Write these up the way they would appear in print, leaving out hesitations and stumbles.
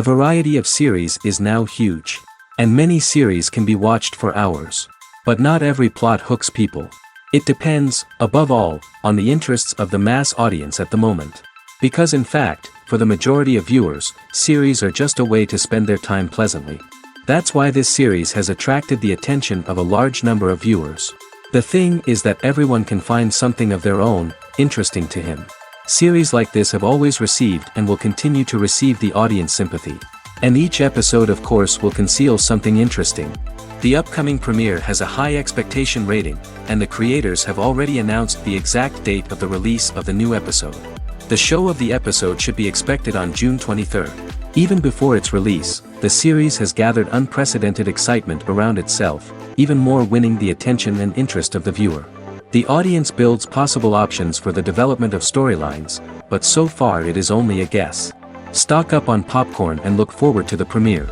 variety of series is now huge. And many series can be watched for hours. But not every plot hooks people. It depends, above all, on the interests of the mass audience at the moment. Because in fact, for the majority of viewers, series are just a way to spend their time pleasantly. That's why this series has attracted the attention of a large number of viewers. The thing is that everyone can find something of their own, interesting to him. Series like this have always received and will continue to receive the audience sympathy. And each episode of course will conceal something interesting. The upcoming premiere has a high expectation rating, and the creators have already announced the exact date of the release of the new episode. The show of the episode should be expected on June 23rd. Even before its release, the series has gathered unprecedented excitement around itself, even more winning the attention and interest of the viewer. The audience builds possible options for the development of storylines, but so far it is only a guess. Stock up on popcorn and look forward to the premiere.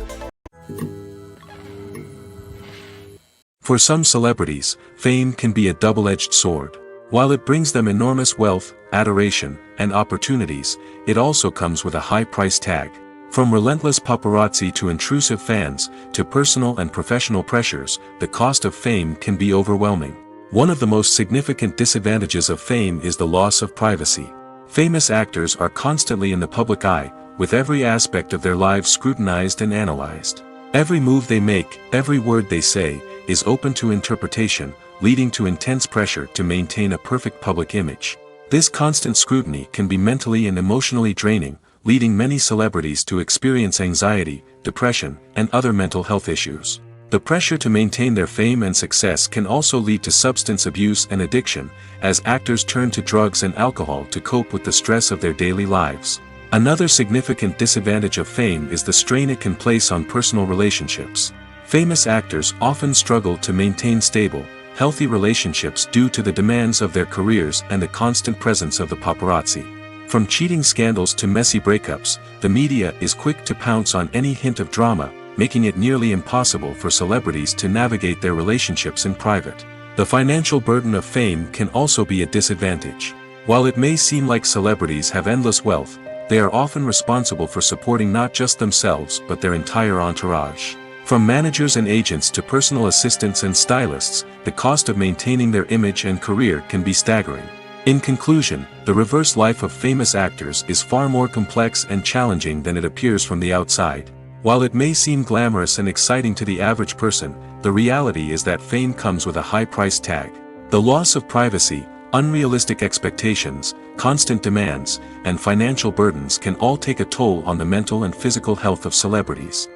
For some celebrities, fame can be a double-edged sword. While it brings them enormous wealth, adoration, and opportunities, it also comes with a high price tag. From relentless paparazzi to intrusive fans, to personal and professional pressures, the cost of fame can be overwhelming. One of the most significant disadvantages of fame is the loss of privacy. Famous actors are constantly in the public eye, with every aspect of their lives scrutinized and analyzed. Every move they make, every word they say, is open to interpretation, leading to intense pressure to maintain a perfect public image. This constant scrutiny can be mentally and emotionally draining, leading many celebrities to experience anxiety, depression, and other mental health issues. The pressure to maintain their fame and success can also lead to substance abuse and addiction, as actors turn to drugs and alcohol to cope with the stress of their daily lives. Another significant disadvantage of fame is the strain it can place on personal relationships. Famous actors often struggle to maintain stable, healthy relationships due to the demands of their careers and the constant presence of the paparazzi. From cheating scandals to messy breakups, the media is quick to pounce on any hint of drama, making it nearly impossible for celebrities to navigate their relationships in private. The financial burden of fame can also be a disadvantage. While it may seem like celebrities have endless wealth, they are often responsible for supporting not just themselves but their entire entourage. From managers and agents to personal assistants and stylists, the cost of maintaining their image and career can be staggering. In conclusion, the reverse life of famous actors is far more complex and challenging than it appears from the outside. While it may seem glamorous and exciting to the average person, the reality is that fame comes with a high price tag. The loss of privacy, unrealistic expectations, constant demands, and financial burdens can all take a toll on the mental and physical health of celebrities.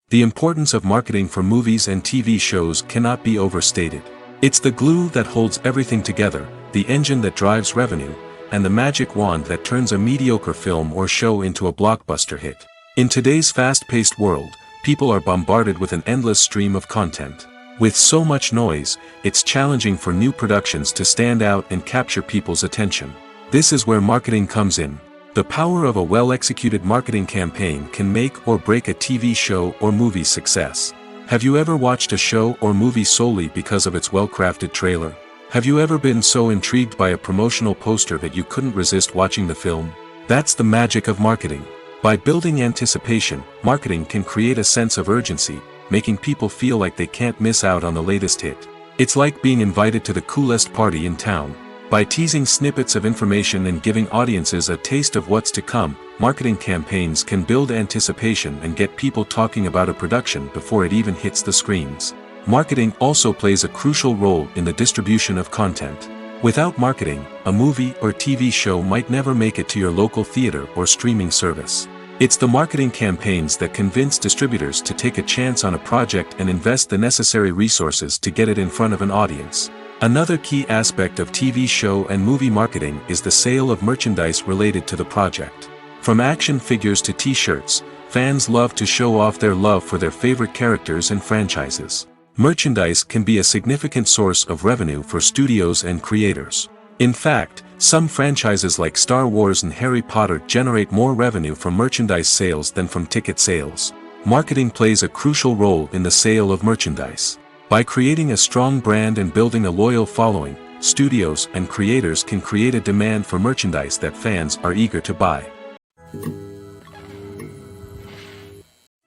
The importance of marketing for movies and TV shows cannot be overstated. It's the glue that holds everything together, the engine that drives revenue, and the magic wand that turns a mediocre film or show into a blockbuster hit. In today's fast-paced world, people are bombarded with an endless stream of content. With so much noise, it's challenging for new productions to stand out and capture people's attention. This is where marketing comes in. The power of a well-executed marketing campaign can make or break a TV show or movie's success. Have you ever watched a show or movie solely because of its well-crafted trailer? Have you ever been so intrigued by a promotional poster that you couldn't resist watching the film? That's the magic of marketing. By building anticipation, marketing can create a sense of urgency, making people feel like they can't miss out on the latest hit. It's like being invited to the coolest party in town. By teasing snippets of information and giving audiences a taste of what's to come, marketing campaigns can build anticipation and get people talking about a production before it even hits the screens. Marketing also plays a crucial role in the distribution of content. Without marketing, a movie or TV show might never make it to your local theater or streaming service. It's the marketing campaigns that convince distributors to take a chance on a project and invest the necessary resources to get it in front of an audience. Another key aspect of TV show and movie marketing is the sale of merchandise related to the project. From action figures to t-shirts, fans love to show off their love for their favorite characters and franchises. Merchandise can be a significant source of revenue for studios and creators. In fact, some franchises like Star Wars and Harry Potter generate more revenue from merchandise sales than from ticket sales. Marketing plays a crucial role in the sale of merchandise. By creating a strong brand and building a loyal following, studios and creators can create a demand for merchandise that fans are eager to buy.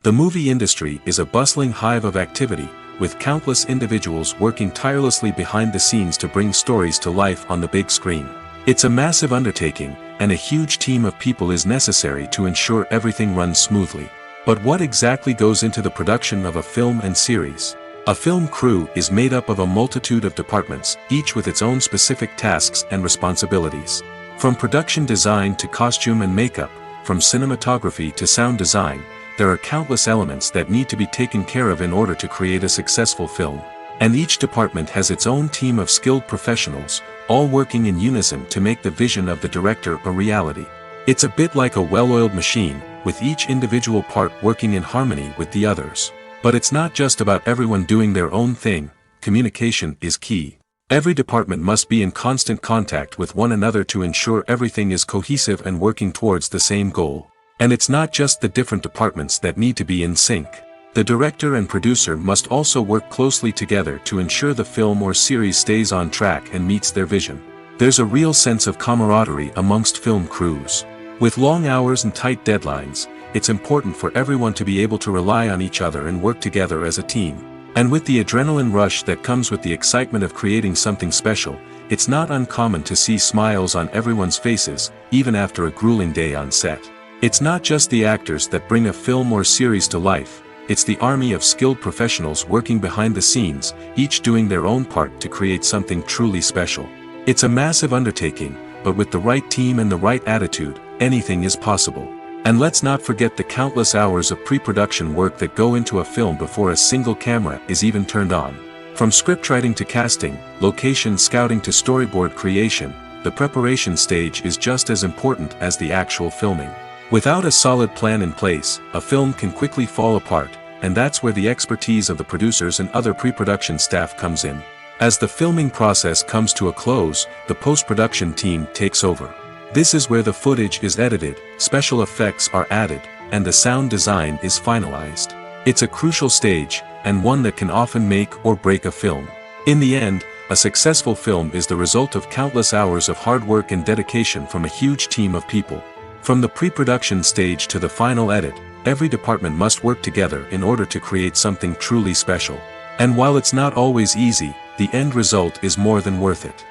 The movie industry is a bustling hive of activity, with countless individuals working tirelessly behind the scenes to bring stories to life on the big screen. It's a massive undertaking, and a huge team of people is necessary to ensure everything runs smoothly. But what exactly goes into the production of a film and series? A film crew is made up of a multitude of departments, each with its own specific tasks and responsibilities. From production design to costume and makeup, from cinematography to sound design, there are countless elements that need to be taken care of in order to create a successful film. And each department has its own team of skilled professionals, all working in unison to make the vision of the director a reality. It's a bit like a well-oiled machine, with each individual part working in harmony with the others. But it's not just about everyone doing their own thing. Communication is key. Every department must be in constant contact with one another to ensure everything is cohesive and working towards the same goal. And it's not just the different departments that need to be in sync. The director and producer must also work closely together to ensure the film or series stays on track and meets their vision. There's a real sense of camaraderie amongst film crews. With long hours and tight deadlines, it's important for everyone to be able to rely on each other and work together as a team. And with the adrenaline rush that comes with the excitement of creating something special, it's not uncommon to see smiles on everyone's faces, even after a grueling day on set. It's not just the actors that bring a film or series to life, it's the army of skilled professionals working behind the scenes, each doing their own part to create something truly special. It's a massive undertaking, but with the right team and the right attitude, anything is possible. And let's not forget the countless hours of pre-production work that go into a film before a single camera is even turned on. From scriptwriting to casting, location scouting to storyboard creation, the preparation stage is just as important as the actual filming. Without a solid plan in place, a film can quickly fall apart, and that's where the expertise of the producers and other pre-production staff comes in. As the filming process comes to a close, the post-production team takes over. This is where the footage is edited, special effects are added, and the sound design is finalized. It's a crucial stage, and one that can often make or break a film. In the end, a successful film is the result of countless hours of hard work and dedication from a huge team of people. From the pre-production stage to the final edit, every department must work together in order to create something truly special. And while it's not always easy, the end result is more than worth it.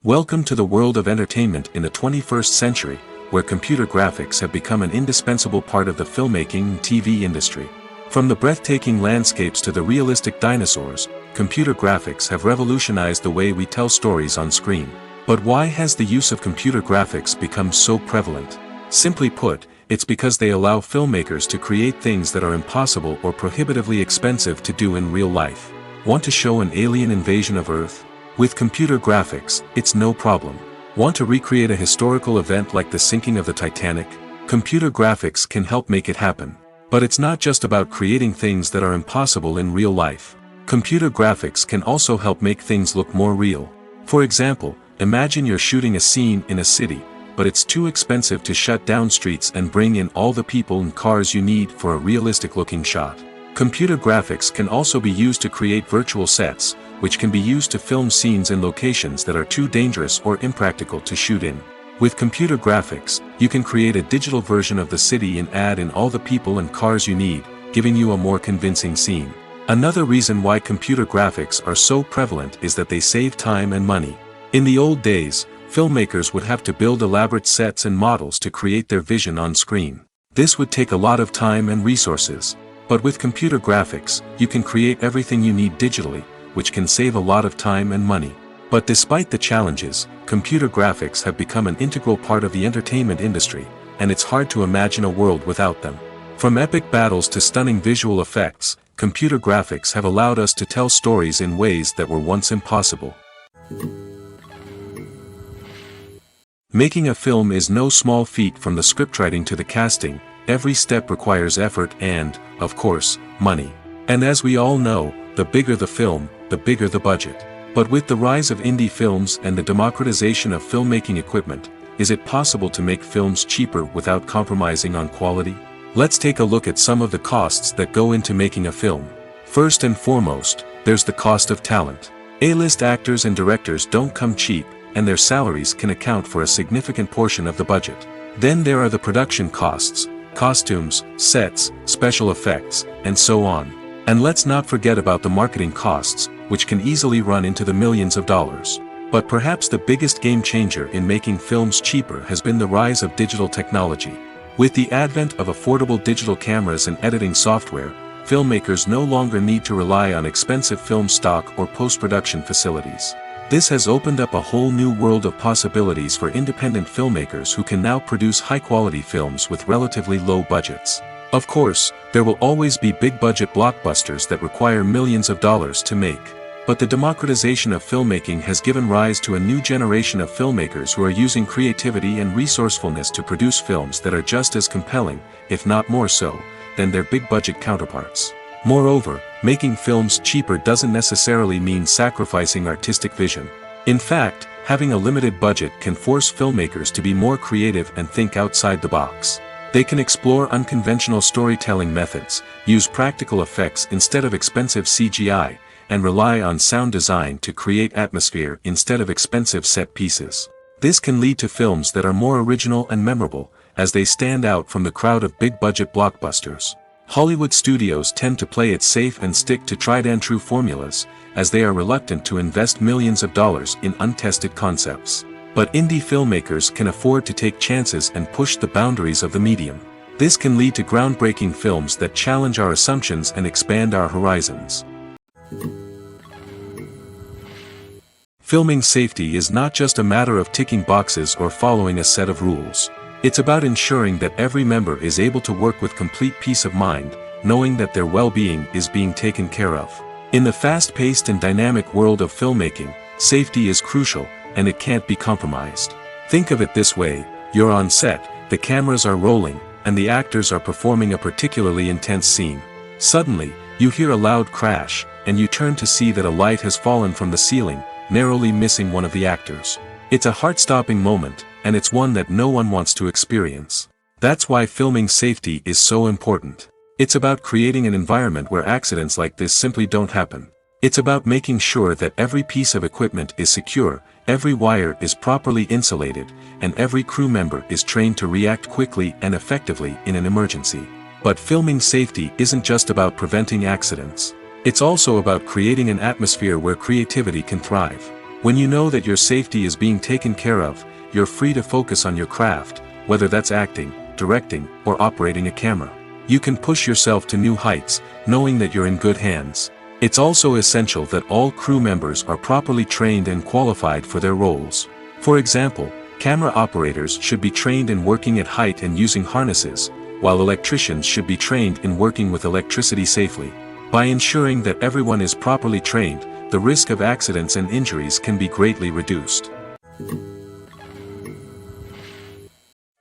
Welcome to the world of entertainment in the 21st century, where computer graphics have become an indispensable part of the filmmaking and TV industry. From the breathtaking landscapes to the realistic dinosaurs, computer graphics have revolutionized the way we tell stories on screen. But why has the use of computer graphics become so prevalent? Simply put, it's because they allow filmmakers to create things that are impossible or prohibitively expensive to do in real life. Want to show an alien invasion of Earth? With computer graphics, it's no problem. Want to recreate a historical event like the sinking of the Titanic? Computer graphics can help make it happen. But it's not just about creating things that are impossible in real life. Computer graphics can also help make things look more real. For example, imagine you're shooting a scene in a city, but it's too expensive to shut down streets and bring in all the people and cars you need for a realistic-looking shot. Computer graphics can also be used to create virtual sets, which can be used to film scenes in locations that are too dangerous or impractical to shoot in. With computer graphics, you can create a digital version of the city and add in all the people and cars you need, giving you a more convincing scene. Another reason why computer graphics are so prevalent is that they save time and money. In the old days, filmmakers would have to build elaborate sets and models to create their vision on screen. This would take a lot of time and resources. But with computer graphics, you can create everything you need digitally, which can save a lot of time and money. But despite the challenges, computer graphics have become an integral part of the entertainment industry, and it's hard to imagine a world without them. From epic battles to stunning visual effects, computer graphics have allowed us to tell stories in ways that were once impossible. Making a film is no small feat. From the scriptwriting to the casting, every step requires effort and, of course, money. And as we all know, the bigger the film, the bigger the budget. But with the rise of indie films and the democratization of filmmaking equipment, is it possible to make films cheaper without compromising on quality? Let's take a look at some of the costs that go into making a film. First and foremost, there's the cost of talent. A-list actors and directors don't come cheap, and their salaries can account for a significant portion of the budget. Then there are the production costs, costumes, sets, special effects, and so on. And let's not forget about the marketing costs, which can easily run into the millions of dollars. But perhaps the biggest game changer in making films cheaper has been the rise of digital technology. With the advent of affordable digital cameras and editing software, filmmakers no longer need to rely on expensive film stock or post-production facilities. This has opened up a whole new world of possibilities for independent filmmakers who can now produce high-quality films with relatively low budgets. Of course, there will always be big-budget blockbusters that require millions of dollars to make. But the democratization of filmmaking has given rise to a new generation of filmmakers who are using creativity and resourcefulness to produce films that are just as compelling, if not more so, than their big-budget counterparts. Moreover, making films cheaper doesn't necessarily mean sacrificing artistic vision. In fact, having a limited budget can force filmmakers to be more creative and think outside the box. They can explore unconventional storytelling methods, use practical effects instead of expensive CGI, and rely on sound design to create atmosphere instead of expensive set pieces. This can lead to films that are more original and memorable, as they stand out from the crowd of big-budget blockbusters. Hollywood studios tend to play it safe and stick to tried-and-true formulas, as they are reluctant to invest millions of dollars in untested concepts. But indie filmmakers can afford to take chances and push the boundaries of the medium. This can lead to groundbreaking films that challenge our assumptions and expand our horizons. Filming safety is not just a matter of ticking boxes or following a set of rules. It's about ensuring that every member is able to work with complete peace of mind, knowing that their well-being is being taken care of. In the fast-paced and dynamic world of filmmaking, safety is crucial, and it can't be compromised. Think of it this way: you're on set, the cameras are rolling, and the actors are performing a particularly intense scene. Suddenly, you hear a loud crash, and you turn to see that a light has fallen from the ceiling, narrowly missing one of the actors. It's a heart-stopping moment, and it's one that no one wants to experience. That's why filming safety is so important. It's about creating an environment where accidents like this simply don't happen. It's about making sure that every piece of equipment is secure, every wire is properly insulated, and every crew member is trained to react quickly and effectively in an emergency. But filming safety isn't just about preventing accidents. It's also about creating an atmosphere where creativity can thrive. When you know that your safety is being taken care of, you're free to focus on your craft, whether that's acting, directing, or operating a camera. You can push yourself to new heights, knowing that you're in good hands. It's also essential that all crew members are properly trained and qualified for their roles. For example, camera operators should be trained in working at height and using harnesses, while electricians should be trained in working with electricity safely. By ensuring that everyone is properly trained, the risk of accidents and injuries can be greatly reduced.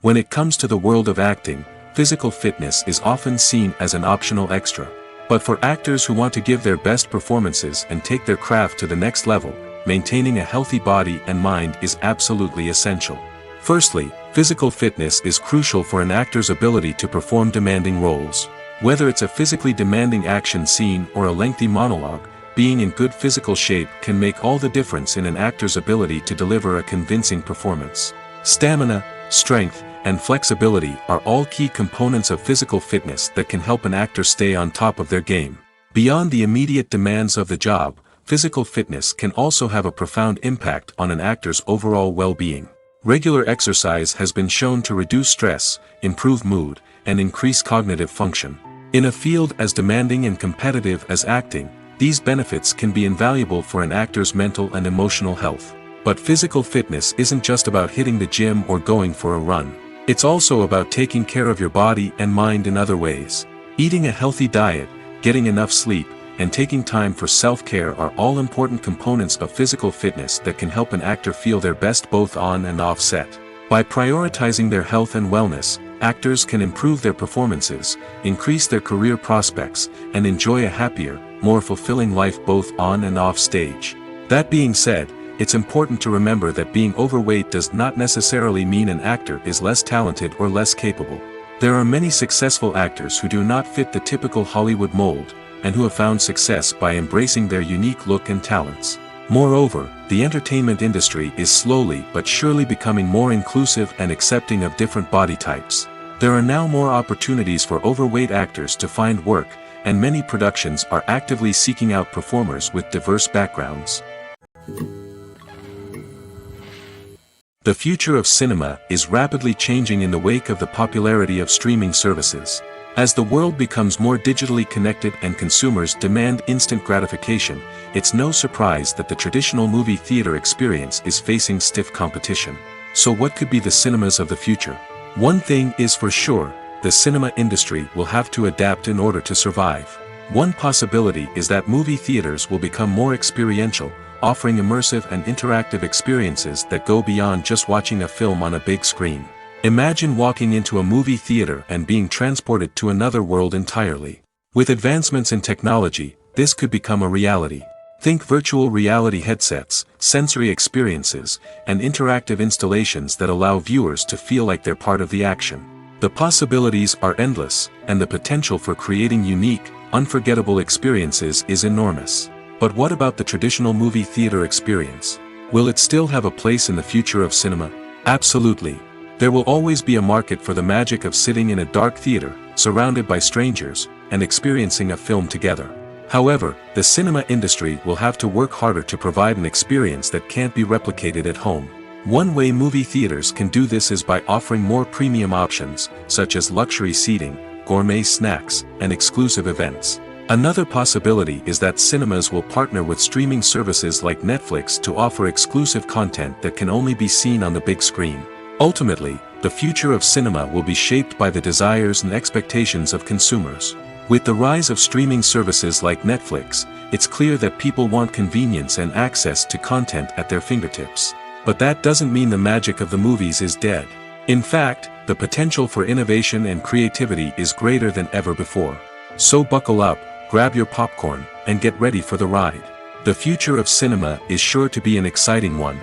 When it comes to the world of acting, physical fitness is often seen as an optional extra. But for actors who want to give their best performances and take their craft to the next level, maintaining a healthy body and mind is absolutely essential. Firstly, physical fitness is crucial for an actor's ability to perform demanding roles. Whether it's a physically demanding action scene or a lengthy monologue, being in good physical shape can make all the difference in an actor's ability to deliver a convincing performance. Stamina, strength, and flexibility are all key components of physical fitness that can help an actor stay on top of their game. Beyond the immediate demands of the job, physical fitness can also have a profound impact on an actor's overall well-being. Regular exercise has been shown to reduce stress, improve mood, and increase cognitive function. In a field as demanding and competitive as acting, these benefits can be invaluable for an actor's mental and emotional health. But physical fitness isn't just about hitting the gym or going for a run. It's also about taking care of your body and mind in other ways. Eating a healthy diet, getting enough sleep, and taking time for self-care are all important components of physical fitness that can help an actor feel their best both on and off set. By prioritizing their health and wellness, actors can improve their performances, increase their career prospects, and enjoy a happier, more fulfilling life both on and off stage. That being said, it's important to remember that being overweight does not necessarily mean an actor is less talented or less capable. There are many successful actors who do not fit the typical Hollywood mold, and who have found success by embracing their unique look and talents. Moreover, the entertainment industry is slowly but surely becoming more inclusive and accepting of different body types. There are now more opportunities for overweight actors to find work, and many productions are actively seeking out performers with diverse backgrounds. The future of cinema is rapidly changing in the wake of the popularity of streaming services. As the world becomes more digitally connected and consumers demand instant gratification, it's no surprise that the traditional movie theater experience is facing stiff competition. So what could be the cinemas of the future? One thing is for sure, the cinema industry will have to adapt in order to survive. One possibility is that movie theaters will become more experiential, offering immersive and interactive experiences that go beyond just watching a film on a big screen. Imagine walking into a movie theater and being transported to another world entirely. With advancements in technology, this could become a reality. Think virtual reality headsets, sensory experiences, and interactive installations that allow viewers to feel like they're part of the action. The possibilities are endless, and the potential for creating unique, unforgettable experiences is enormous. But what about the traditional movie theater experience? Will it still have a place in the future of cinema? Absolutely. There will always be a market for the magic of sitting in a dark theater, surrounded by strangers, and experiencing a film together. However, the cinema industry will have to work harder to provide an experience that can't be replicated at home. One way movie theaters can do this is by offering more premium options, such as luxury seating, gourmet snacks, and exclusive events. Another possibility is that cinemas will partner with streaming services like Netflix to offer exclusive content that can only be seen on the big screen. Ultimately, the future of cinema will be shaped by the desires and expectations of consumers. With the rise of streaming services like Netflix, it's clear that people want convenience and access to content at their fingertips. But that doesn't mean the magic of the movies is dead. In fact, the potential for innovation and creativity is greater than ever before. So buckle up, grab your popcorn, and get ready for the ride. The future of cinema is sure to be an exciting one.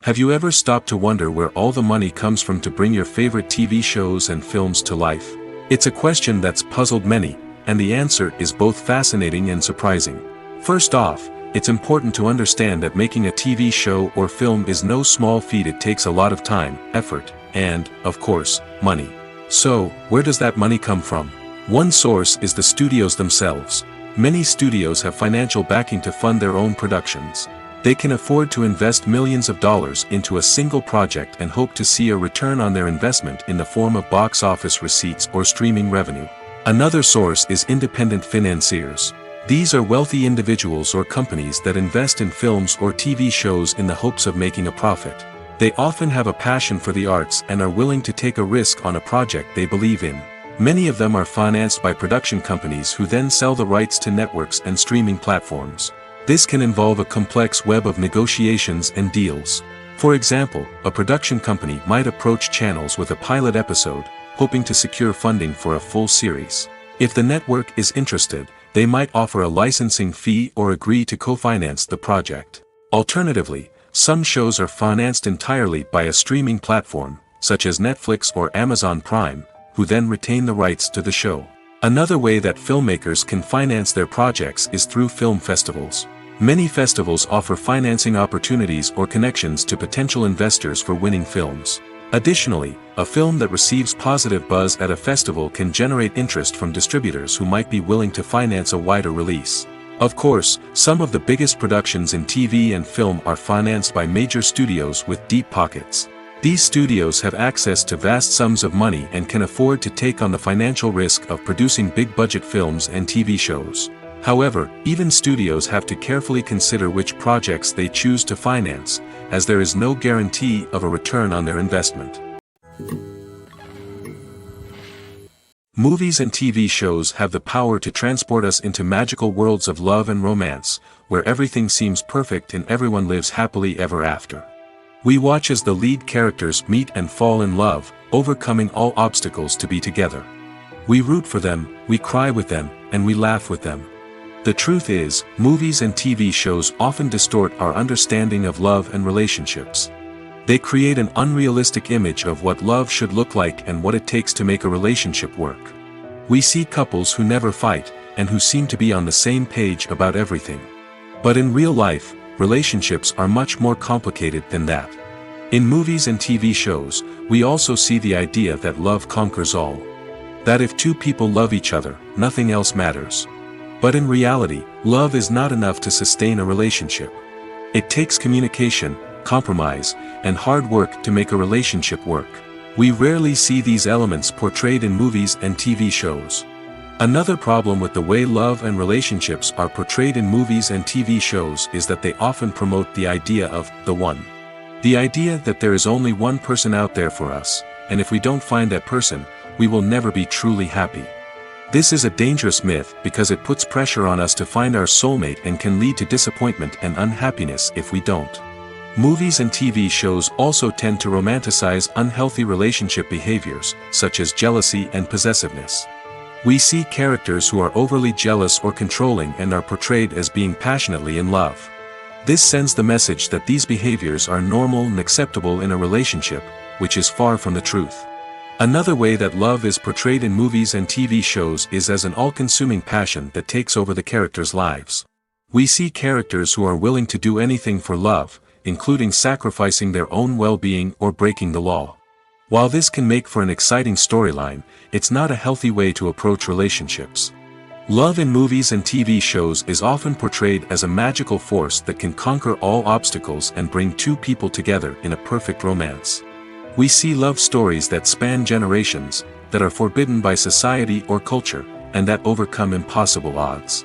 Have you ever stopped to wonder where all the money comes from to bring your favorite TV shows and films to life? It's a question that's puzzled many, and the answer is both fascinating and surprising. First off, it's important to understand that making a TV show or film is no small feat. It takes a lot of time, effort, and, of course, money. So, where does that money come from? One source is the studios themselves. Many studios have financial backing to fund their own productions. They can afford to invest millions of dollars into a single project and hope to see a return on their investment in the form of box office receipts or streaming revenue. Another source is independent financiers. These are wealthy individuals or companies that invest in films or TV shows in the hopes of making a profit. They often have a passion for the arts and are willing to take a risk on a project they believe in. Many of them are financed by production companies who then sell the rights to networks and streaming platforms. This can involve a complex web of negotiations and deals. For example, a production company might approach channels with a pilot episode, hoping to secure funding for a full series. If the network is interested, they might offer a licensing fee or agree to co-finance the project. Alternatively, some shows are financed entirely by a streaming platform, such as Netflix or Amazon Prime, who then retain the rights to the show. Another way that filmmakers can finance their projects is through film festivals. Many festivals offer financing opportunities or connections to potential investors for winning films. Additionally, a film that receives positive buzz at a festival can generate interest from distributors who might be willing to finance a wider release. Of course, some of the biggest productions in TV and film are financed by major studios with deep pockets. These studios have access to vast sums of money and can afford to take on the financial risk of producing big-budget films and TV shows. However, even studios have to carefully consider which projects they choose to finance, as there is no guarantee of a return on their investment. Movies and TV shows have the power to transport us into magical worlds of love and romance, where everything seems perfect and everyone lives happily ever after. We watch as the lead characters meet and fall in love, overcoming all obstacles to be together. We root for them, we cry with them, and we laugh with them. The truth is, movies and TV shows often distort our understanding of love and relationships. They create an unrealistic image of what love should look like and what it takes to make a relationship work. We see couples who never fight, and who seem to be on the same page about everything. But in real life, relationships are much more complicated than that. In movies and TV shows, we also see the idea that love conquers all. That if two people love each other, nothing else matters. But in reality, love is not enough to sustain a relationship. It takes communication, compromise, and hard work to make a relationship work. We rarely see these elements portrayed in movies and TV shows. Another problem with the way love and relationships are portrayed in movies and TV shows is that they often promote the idea of the one. The idea that there is only one person out there for us, and if we don't find that person, we will never be truly happy. This is a dangerous myth because it puts pressure on us to find our soulmate and can lead to disappointment and unhappiness if we don't. Movies and TV shows also tend to romanticize unhealthy relationship behaviors, such as jealousy and possessiveness. We see characters who are overly jealous or controlling and are portrayed as being passionately in love. This sends the message that these behaviors are normal and acceptable in a relationship, which is far from the truth. Another way that love is portrayed in movies and TV shows is as an all-consuming passion that takes over the characters' lives. We see characters who are willing to do anything for love, including sacrificing their own well-being or breaking the law. While this can make for an exciting storyline, it's not a healthy way to approach relationships. Love in movies and TV shows is often portrayed as a magical force that can conquer all obstacles and bring two people together in a perfect romance. We see love stories that span generations, that are forbidden by society or culture, and that overcome impossible odds.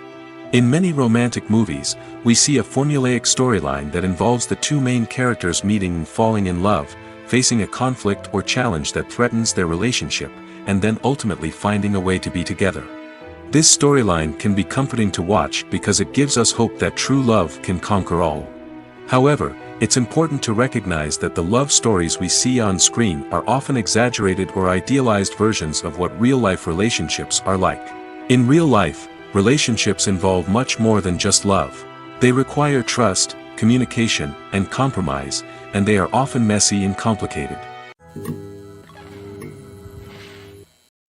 In many romantic movies, we see a formulaic storyline that involves the two main characters meeting and falling in love, facing a conflict or challenge that threatens their relationship, and then ultimately finding a way to be together. This storyline can be comforting to watch because it gives us hope that true love can conquer all. However, it's important to recognize that the love stories we see on screen are often exaggerated or idealized versions of what real-life relationships are like. In real life, relationships involve much more than just love. They require trust, communication, and compromise, and they are often messy and complicated.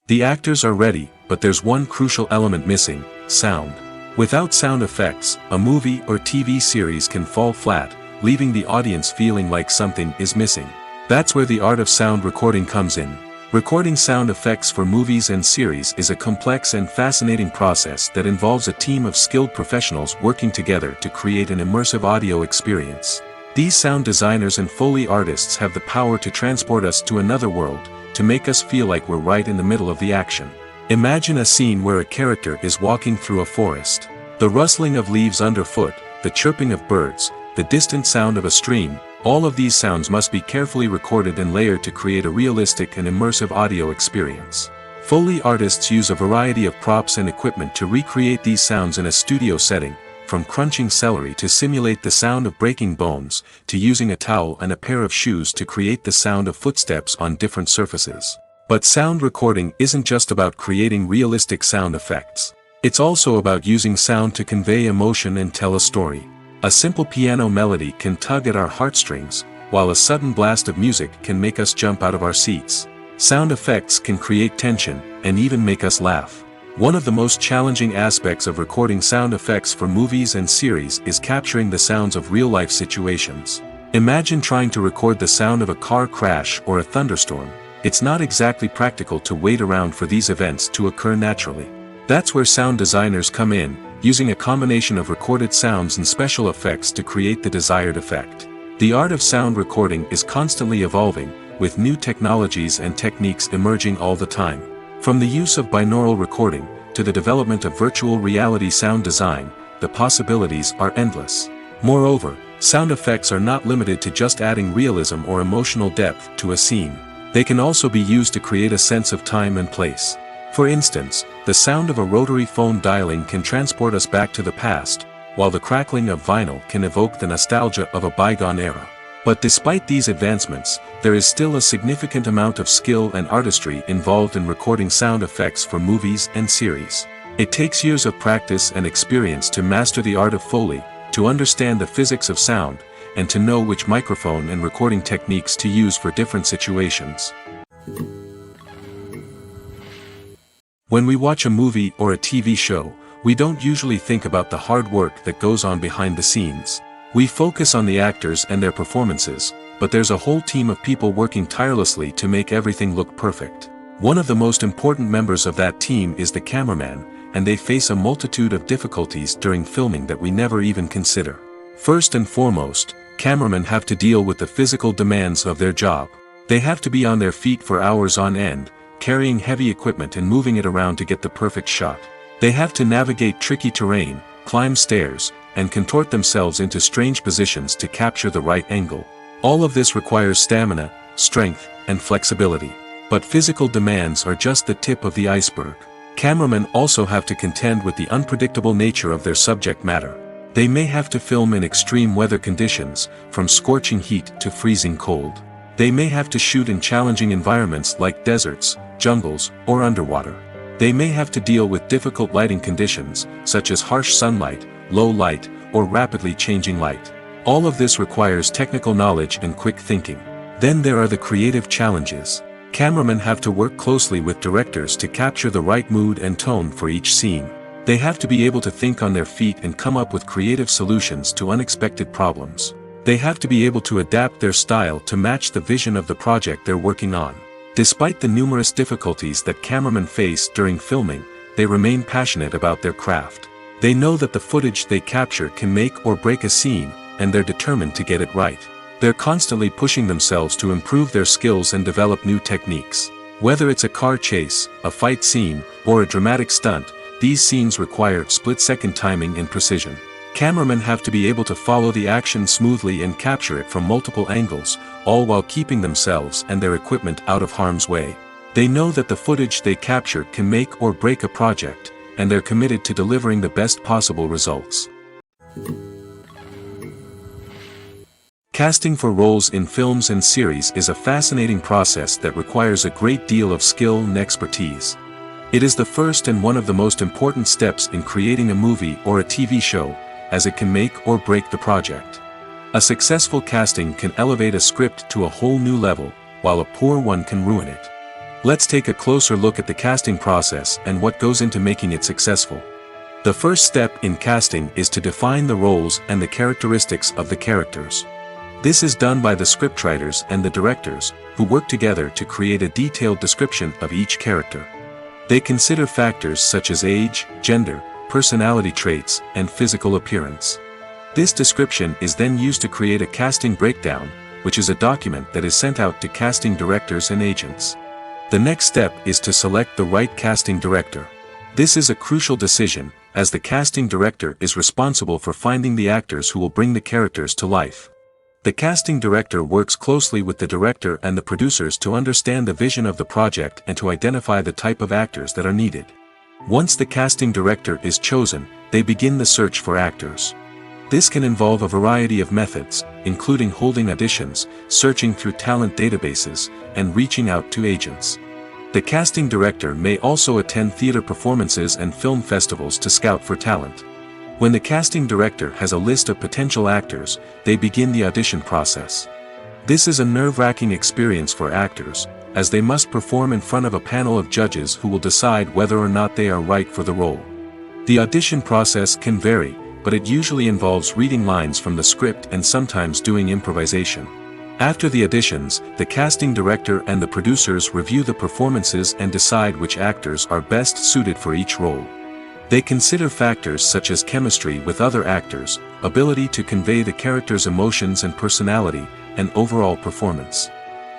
The actors are ready, but there's one crucial element missing: sound. Without sound effects, a movie or TV series can fall flat, leaving the audience feeling like something is missing. That's where the art of sound recording comes in. Recording sound effects for movies and series is a complex and fascinating process that involves a team of skilled professionals working together to create an immersive audio experience. These sound designers and Foley artists have the power to transport us to another world, to make us feel like we're right in the middle of the action. Imagine a scene where a character is walking through a forest. The rustling of leaves underfoot, the chirping of birds, the distant sound of a stream, all of these sounds must be carefully recorded and layered to create a realistic and immersive audio experience. Foley artists use a variety of props and equipment to recreate these sounds in a studio setting, from crunching celery to simulate the sound of breaking bones, to using a towel and a pair of shoes to create the sound of footsteps on different surfaces. But sound recording isn't just about creating realistic sound effects. It's also about using sound to convey emotion and tell a story. A simple piano melody can tug at our heartstrings, while a sudden blast of music can make us jump out of our seats. Sound effects can create tension, and even make us laugh. One of the most challenging aspects of recording sound effects for movies and series is capturing the sounds of real-life situations. Imagine trying to record the sound of a car crash or a thunderstorm. It's not exactly practical to wait around for these events to occur naturally. That's where sound designers come in, using a combination of recorded sounds and special effects to create the desired effect. The art of sound recording is constantly evolving, with new technologies and techniques emerging all the time. From the use of binaural recording, to the development of virtual reality sound design, the possibilities are endless. Moreover, sound effects are not limited to just adding realism or emotional depth to a scene. They can also be used to create a sense of time and place. For instance, the sound of a rotary phone dialing can transport us back to the past, while the crackling of vinyl can evoke the nostalgia of a bygone era. But despite these advancements, there is still a significant amount of skill and artistry involved in recording sound effects for movies and series. It takes years of practice and experience to master the art of Foley, to understand the physics of sound, and to know which microphone and recording techniques to use for different situations. When we watch a movie or a TV show, We don't usually think about the hard work that goes on behind the scenes. We focus on the actors and their performances, but there's a whole team of people working tirelessly to make everything look perfect. One of the most important members of that team is the cameraman, and they face a multitude of difficulties during filming that we never even consider. First and foremost, cameramen have to deal with the physical demands of their job. They have to be on their feet for hours on end, carrying heavy equipment and moving it around to get the perfect shot. They have to navigate tricky terrain, climb stairs, and contort themselves into strange positions to capture the right angle. All of this requires stamina, strength, and flexibility. But physical demands are just the tip of the iceberg. Cameramen also have to contend with the unpredictable nature of their subject matter. They may have to film in extreme weather conditions, from scorching heat to freezing cold. They may have to shoot in challenging environments like deserts, jungles, or underwater. They may have to deal with difficult lighting conditions, such as harsh sunlight, low light, or rapidly changing light. All of this requires technical knowledge and quick thinking. Then there are the creative challenges. Cameramen have to work closely with directors to capture the right mood and tone for each scene. They have to be able to think on their feet and come up with creative solutions to unexpected problems. They have to be able to adapt their style to match the vision of the project they're working on. Despite the numerous difficulties that cameramen face during filming, they remain passionate about their craft. They know that the footage they capture can make or break a scene, and they're determined to get it right. They're constantly pushing themselves to improve their skills and develop new techniques. Whether it's a car chase, a fight scene, or a dramatic stunt, these scenes require split-second timing and precision. Cameramen have to be able to follow the action smoothly and capture it from multiple angles, all while keeping themselves and their equipment out of harm's way. They know that the footage they capture can make or break a project, and they're committed to delivering the best possible results. Casting for roles in films and series is a fascinating process that requires a great deal of skill and expertise. It is the first and one of the most important steps in creating a movie or a TV show, as it can make or break the project. A successful casting can elevate a script to a whole new level, while a poor one can ruin it. Let's take a closer look at the casting process and what goes into making it successful. The first step in casting is to define the roles and the characteristics of the characters. This is done by the scriptwriters and the directors, who work together to create a detailed description of each character. They consider factors such as age, gender, personality traits, and physical appearance. This description is then used to create a casting breakdown, which is a document that is sent out to casting directors and agents. The next step is to select the right casting director. This is a crucial decision, as the casting director is responsible for finding the actors who will bring the characters to life. The casting director works closely with the director and the producers to understand the vision of the project and to identify the type of actors that are needed. Once the casting director is chosen, they begin the search for actors. This can involve a variety of methods, including holding auditions, searching through talent databases, and reaching out to agents. The casting director may also attend theater performances and film festivals to scout for talent. When the casting director has a list of potential actors, they begin the audition process. This is a nerve-wracking experience for actors, as they must perform in front of a panel of judges who will decide whether or not they are right for the role. The audition process can vary, but it usually involves reading lines from the script and sometimes doing improvisation. After the auditions, the casting director and the producers review the performances and decide which actors are best suited for each role. They consider factors such as chemistry with other actors, ability to convey the character's emotions and personality, and overall performance.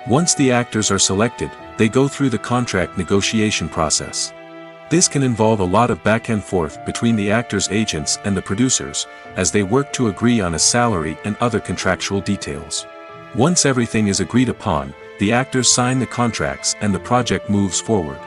Once the actors are selected, they go through the contract negotiation process. This can involve a lot of back and forth between the actors' agents and the producers, as they work to agree on a salary and other contractual details. Once everything is agreed upon, the actors sign the contracts and the project moves forward.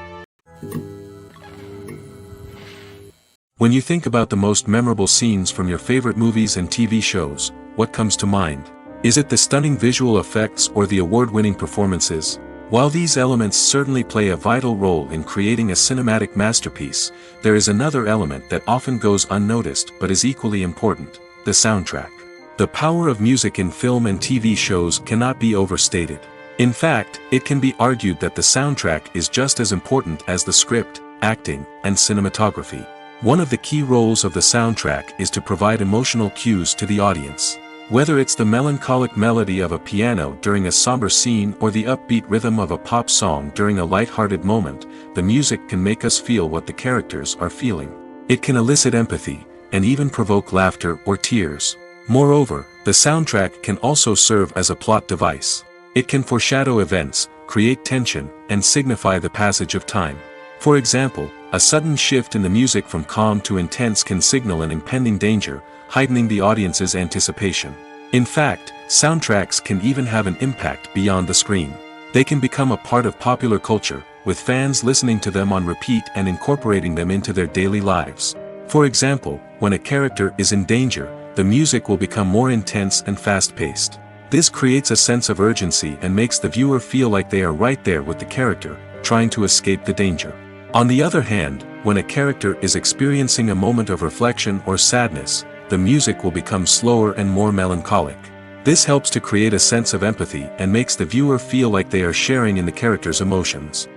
When you think about the most memorable scenes from your favorite movies and TV shows, what comes to mind? Is it the stunning visual effects or the award-winning performances? While these elements certainly play a vital role in creating a cinematic masterpiece, there is another element that often goes unnoticed but is equally important: the soundtrack. The power of music in film and TV shows cannot be overstated. In fact, it can be argued that the soundtrack is just as important as the script, acting, and cinematography. One of the key roles of the soundtrack is to provide emotional cues to the audience. Whether it's the melancholic melody of a piano during a somber scene or the upbeat rhythm of a pop song during a light-hearted moment, the music can make us feel what the characters are feeling. It can elicit empathy, and even provoke laughter or tears. Moreover, the soundtrack can also serve as a plot device. It can foreshadow events, create tension, and signify the passage of time. For example, a sudden shift in the music from calm to intense can signal an impending danger, heightening the audience's anticipation. In fact, soundtracks can even have an impact beyond the screen. They can become a part of popular culture, with fans listening to them on repeat and incorporating them into their daily lives. For example, when a character is in danger, the music will become more intense and fast-paced. This creates a sense of urgency and makes the viewer feel like they are right there with the character, trying to escape the danger. On the other hand, when a character is experiencing a moment of reflection or sadness, the music will become slower and more melancholic. This helps to create a sense of empathy and makes the viewer feel like they are sharing in the character's emotions.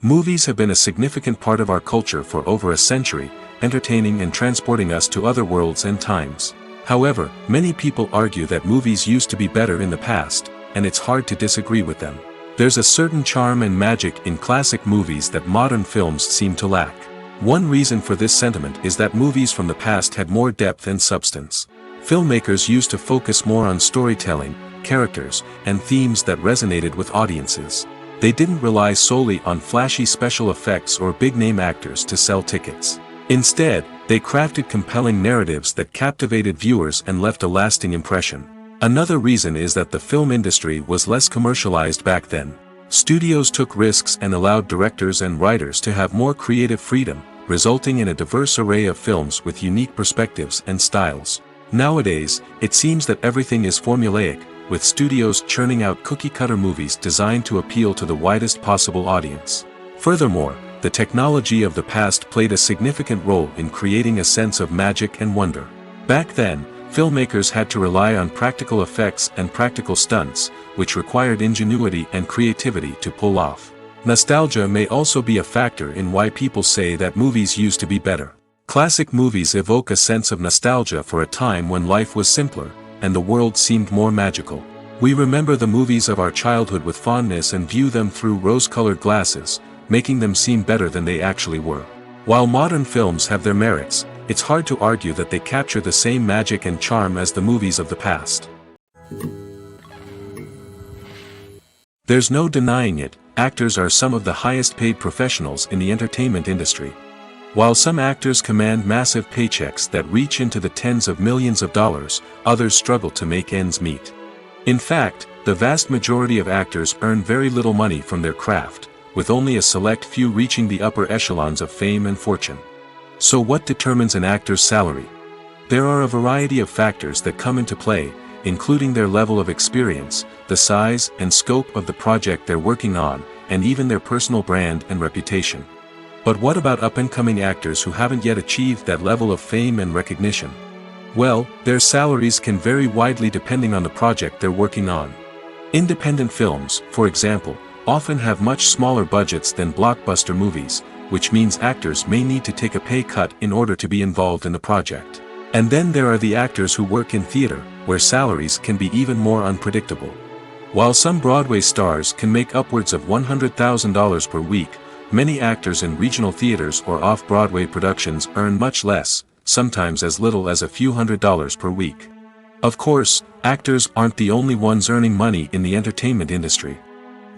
Movies have been a significant part of our culture for over a century, entertaining and transporting us to other worlds and times. However, many people argue that movies used to be better in the past, and it's hard to disagree with them. There's a certain charm and magic in classic movies that modern films seem to lack. One reason for this sentiment is that movies from the past had more depth and substance. Filmmakers used to focus more on storytelling, characters, and themes that resonated with audiences. They didn't rely solely on flashy special effects or big-name actors to sell tickets. Instead, they crafted compelling narratives that captivated viewers and left a lasting impression. Another reason is that the film industry was less commercialized back then. Studios took risks and allowed directors and writers to have more creative freedom, resulting in a diverse array of films with unique perspectives and styles. Nowadays, it seems that everything is formulaic, with studios churning out cookie-cutter movies designed to appeal to the widest possible audience. Furthermore, the technology of the past played a significant role in creating a sense of magic and wonder. Back then, filmmakers had to rely on practical effects and practical stunts, which required ingenuity and creativity to pull off. Nostalgia may also be a factor in why people say that movies used to be better. Classic movies evoke a sense of nostalgia for a time when life was simpler, and the world seemed more magical. We remember the movies of our childhood with fondness and view them through rose-colored glasses, making them seem better than they actually were. While modern films have their merits, it's hard to argue that they capture the same magic and charm as the movies of the past. There's no denying it, actors are some of the highest-paid professionals in the entertainment industry. While some actors command massive paychecks that reach into the tens of millions of dollars, others struggle to make ends meet. In fact, the vast majority of actors earn very little money from their craft, with only a select few reaching the upper echelons of fame and fortune. So what determines an actor's salary? There are a variety of factors that come into play, including their level of experience, the size and scope of the project they're working on, and even their personal brand and reputation. But what about up-and-coming actors who haven't yet achieved that level of fame and recognition? Well, their salaries can vary widely depending on the project they're working on. Independent films, for example, often have much smaller budgets than blockbuster movies, which means actors may need to take a pay cut in order to be involved in the project. And then there are the actors who work in theater, where salaries can be even more unpredictable. While some Broadway stars can make upwards of $100,000 per week, many actors in regional theaters or off-Broadway productions earn much less, sometimes as little as a few $100s per week. Of course, actors aren't the only ones earning money in the entertainment industry.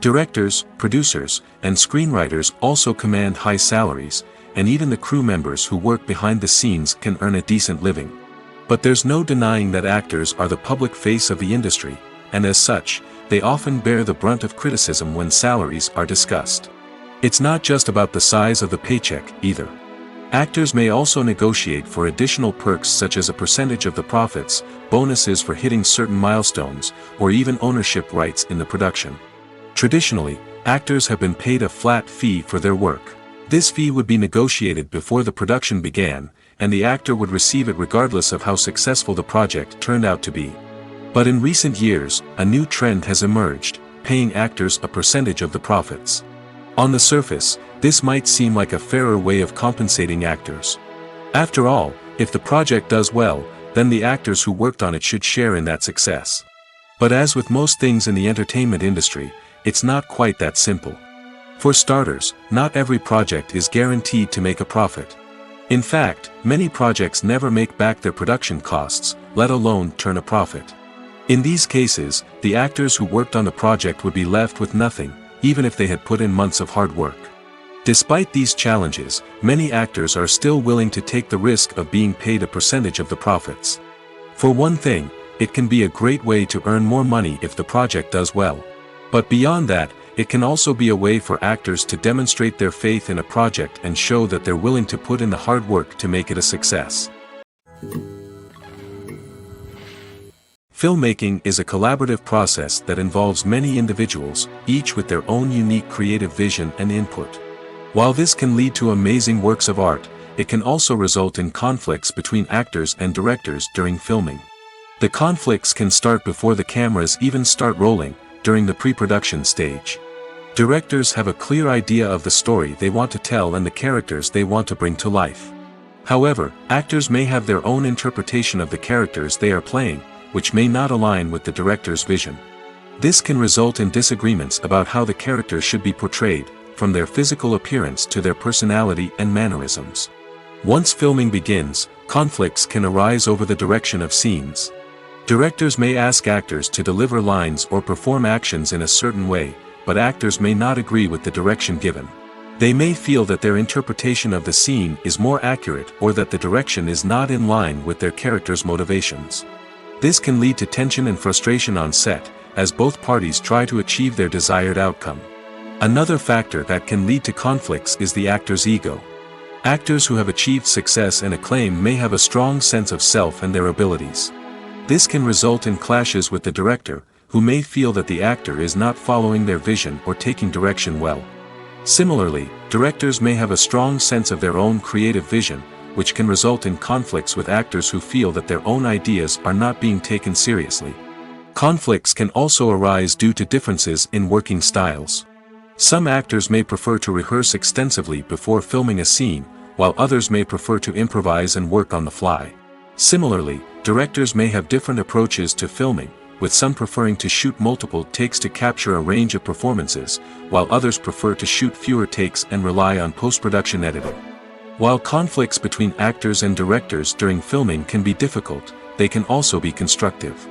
Directors, producers, and screenwriters also command high salaries, and even the crew members who work behind the scenes can earn a decent living. But there's no denying that actors are the public face of the industry, and as such, they often bear the brunt of criticism when salaries are discussed. It's not just about the size of the paycheck, either. Actors may also negotiate for additional perks such as a percentage of the profits, bonuses for hitting certain milestones, or even ownership rights in the production. Traditionally, actors have been paid a flat fee for their work. This fee would be negotiated before the production began, and the actor would receive it regardless of how successful the project turned out to be. But in recent years, a new trend has emerged, paying actors a percentage of the profits. On the surface, This might seem like a fairer way of compensating actors. After all, if the project does well, then the actors who worked on it should share in that success. But as with most things in the entertainment industry, it's not quite that simple. For starters, not every project is guaranteed to make a profit. In fact, many projects never make back their production costs, let alone turn a profit. In these cases, the actors who worked on the project would be left with nothing, even if they had put in months of hard work. Despite these challenges, many actors are still willing to take the risk of being paid a percentage of the profits. For one thing, it can be a great way to earn more money if the project does well. But beyond that, it can also be a way for actors to demonstrate their faith in a project and show that they're willing to put in the hard work to make it a success. Filmmaking is a collaborative process that involves many individuals, each with their own unique creative vision and input. While this can lead to amazing works of art, it can also result in conflicts between actors and directors during filming. The conflicts can start before the cameras even start rolling, during the pre-production stage. Directors have a clear idea of the story they want to tell and the characters they want to bring to life. However, actors may have their own interpretation of the characters they are playing, which may not align with the director's vision. This can result in disagreements about how the characters should be portrayed, from their physical appearance to their personality and mannerisms. Once filming begins, conflicts can arise over the direction of scenes. Directors may ask actors to deliver lines or perform actions in a certain way, but actors may not agree with the direction given. They may feel that their interpretation of the scene is more accurate or that the direction is not in line with their character's motivations. This can lead to tension and frustration on set, as both parties try to achieve their desired outcome. Another factor that can lead to conflicts is the actor's ego. Actors who have achieved success and acclaim may have a strong sense of self and their abilities. This can result in clashes with the director, who may feel that the actor is not following their vision or taking direction well. Similarly, directors may have a strong sense of their own creative vision, which can result in conflicts with actors who feel that their own ideas are not being taken seriously. Conflicts can also arise due to differences in working styles. Some actors may prefer to rehearse extensively before filming a scene, while others may prefer to improvise and work on the fly. Similarly, directors may have different approaches to filming, with some preferring to shoot multiple takes to capture a range of performances, while others prefer to shoot fewer takes and rely on post-production editing. While conflicts between actors and directors during filming can be difficult, they can also be constructive.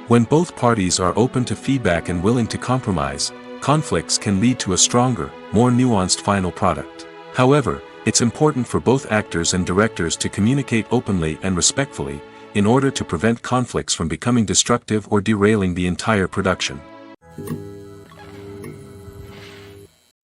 When both parties are open to feedback and willing to compromise, conflicts can lead to a stronger, more nuanced final product. However, it's important for both actors and directors to communicate openly and respectfully, in order to prevent conflicts from becoming destructive or derailing the entire production.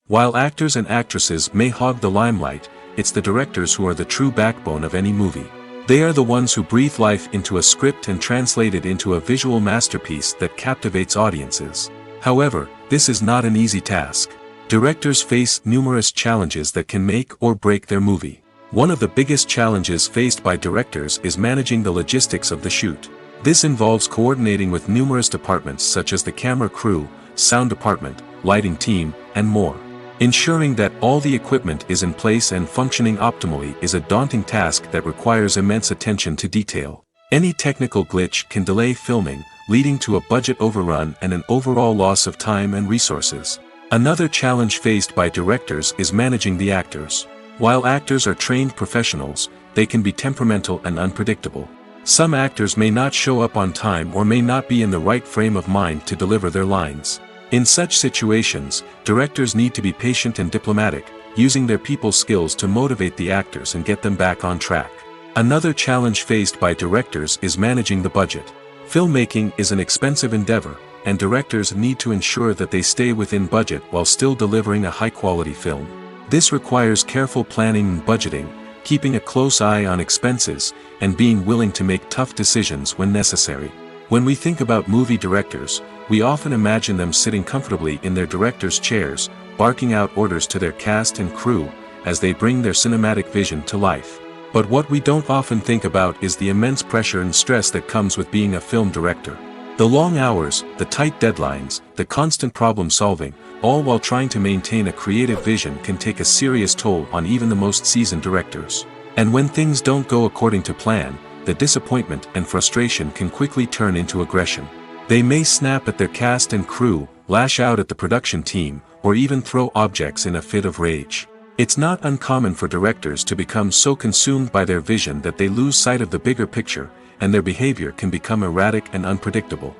While actors and actresses may hog the limelight, it's the directors who are the true backbone of any movie. They are the ones who breathe life into a script and translate it into a visual masterpiece that captivates audiences. However, this is not an easy task. Directors face numerous challenges that can make or break their movie. One of the biggest challenges faced by directors is managing the logistics of the shoot. This involves coordinating with numerous departments such as the camera crew, sound department, lighting team, and more. Ensuring that all the equipment is in place and functioning optimally is a daunting task that requires immense attention to detail. Any technical glitch can delay filming, leading to a budget overrun and an overall loss of time and resources. Another challenge faced by directors is managing the actors. While actors are trained professionals, they can be temperamental and unpredictable. Some actors may not show up on time or may not be in the right frame of mind to deliver their lines. In such situations, directors need to be patient and diplomatic, using their people skills to motivate the actors and get them back on track. Another challenge faced by directors is managing the budget. Filmmaking is an expensive endeavor, and directors need to ensure that they stay within budget while still delivering a high-quality film. This requires careful planning and budgeting, keeping a close eye on expenses, and being willing to make tough decisions when necessary. When we think about movie directors, we often imagine them sitting comfortably in their director's chairs, barking out orders to their cast and crew, as they bring their cinematic vision to life. But what we don't often think about is the immense pressure and stress that comes with being a film director. The long hours, the tight deadlines, the constant problem solving, all while trying to maintain a creative vision can take a serious toll on even the most seasoned directors. And when things don't go according to plan, the disappointment and frustration can quickly turn into aggression. They may snap at their cast and crew, lash out at the production team, or even throw objects in a fit of rage. It's not uncommon for directors to become so consumed by their vision that they lose sight of the bigger picture, and their behavior can become erratic and unpredictable.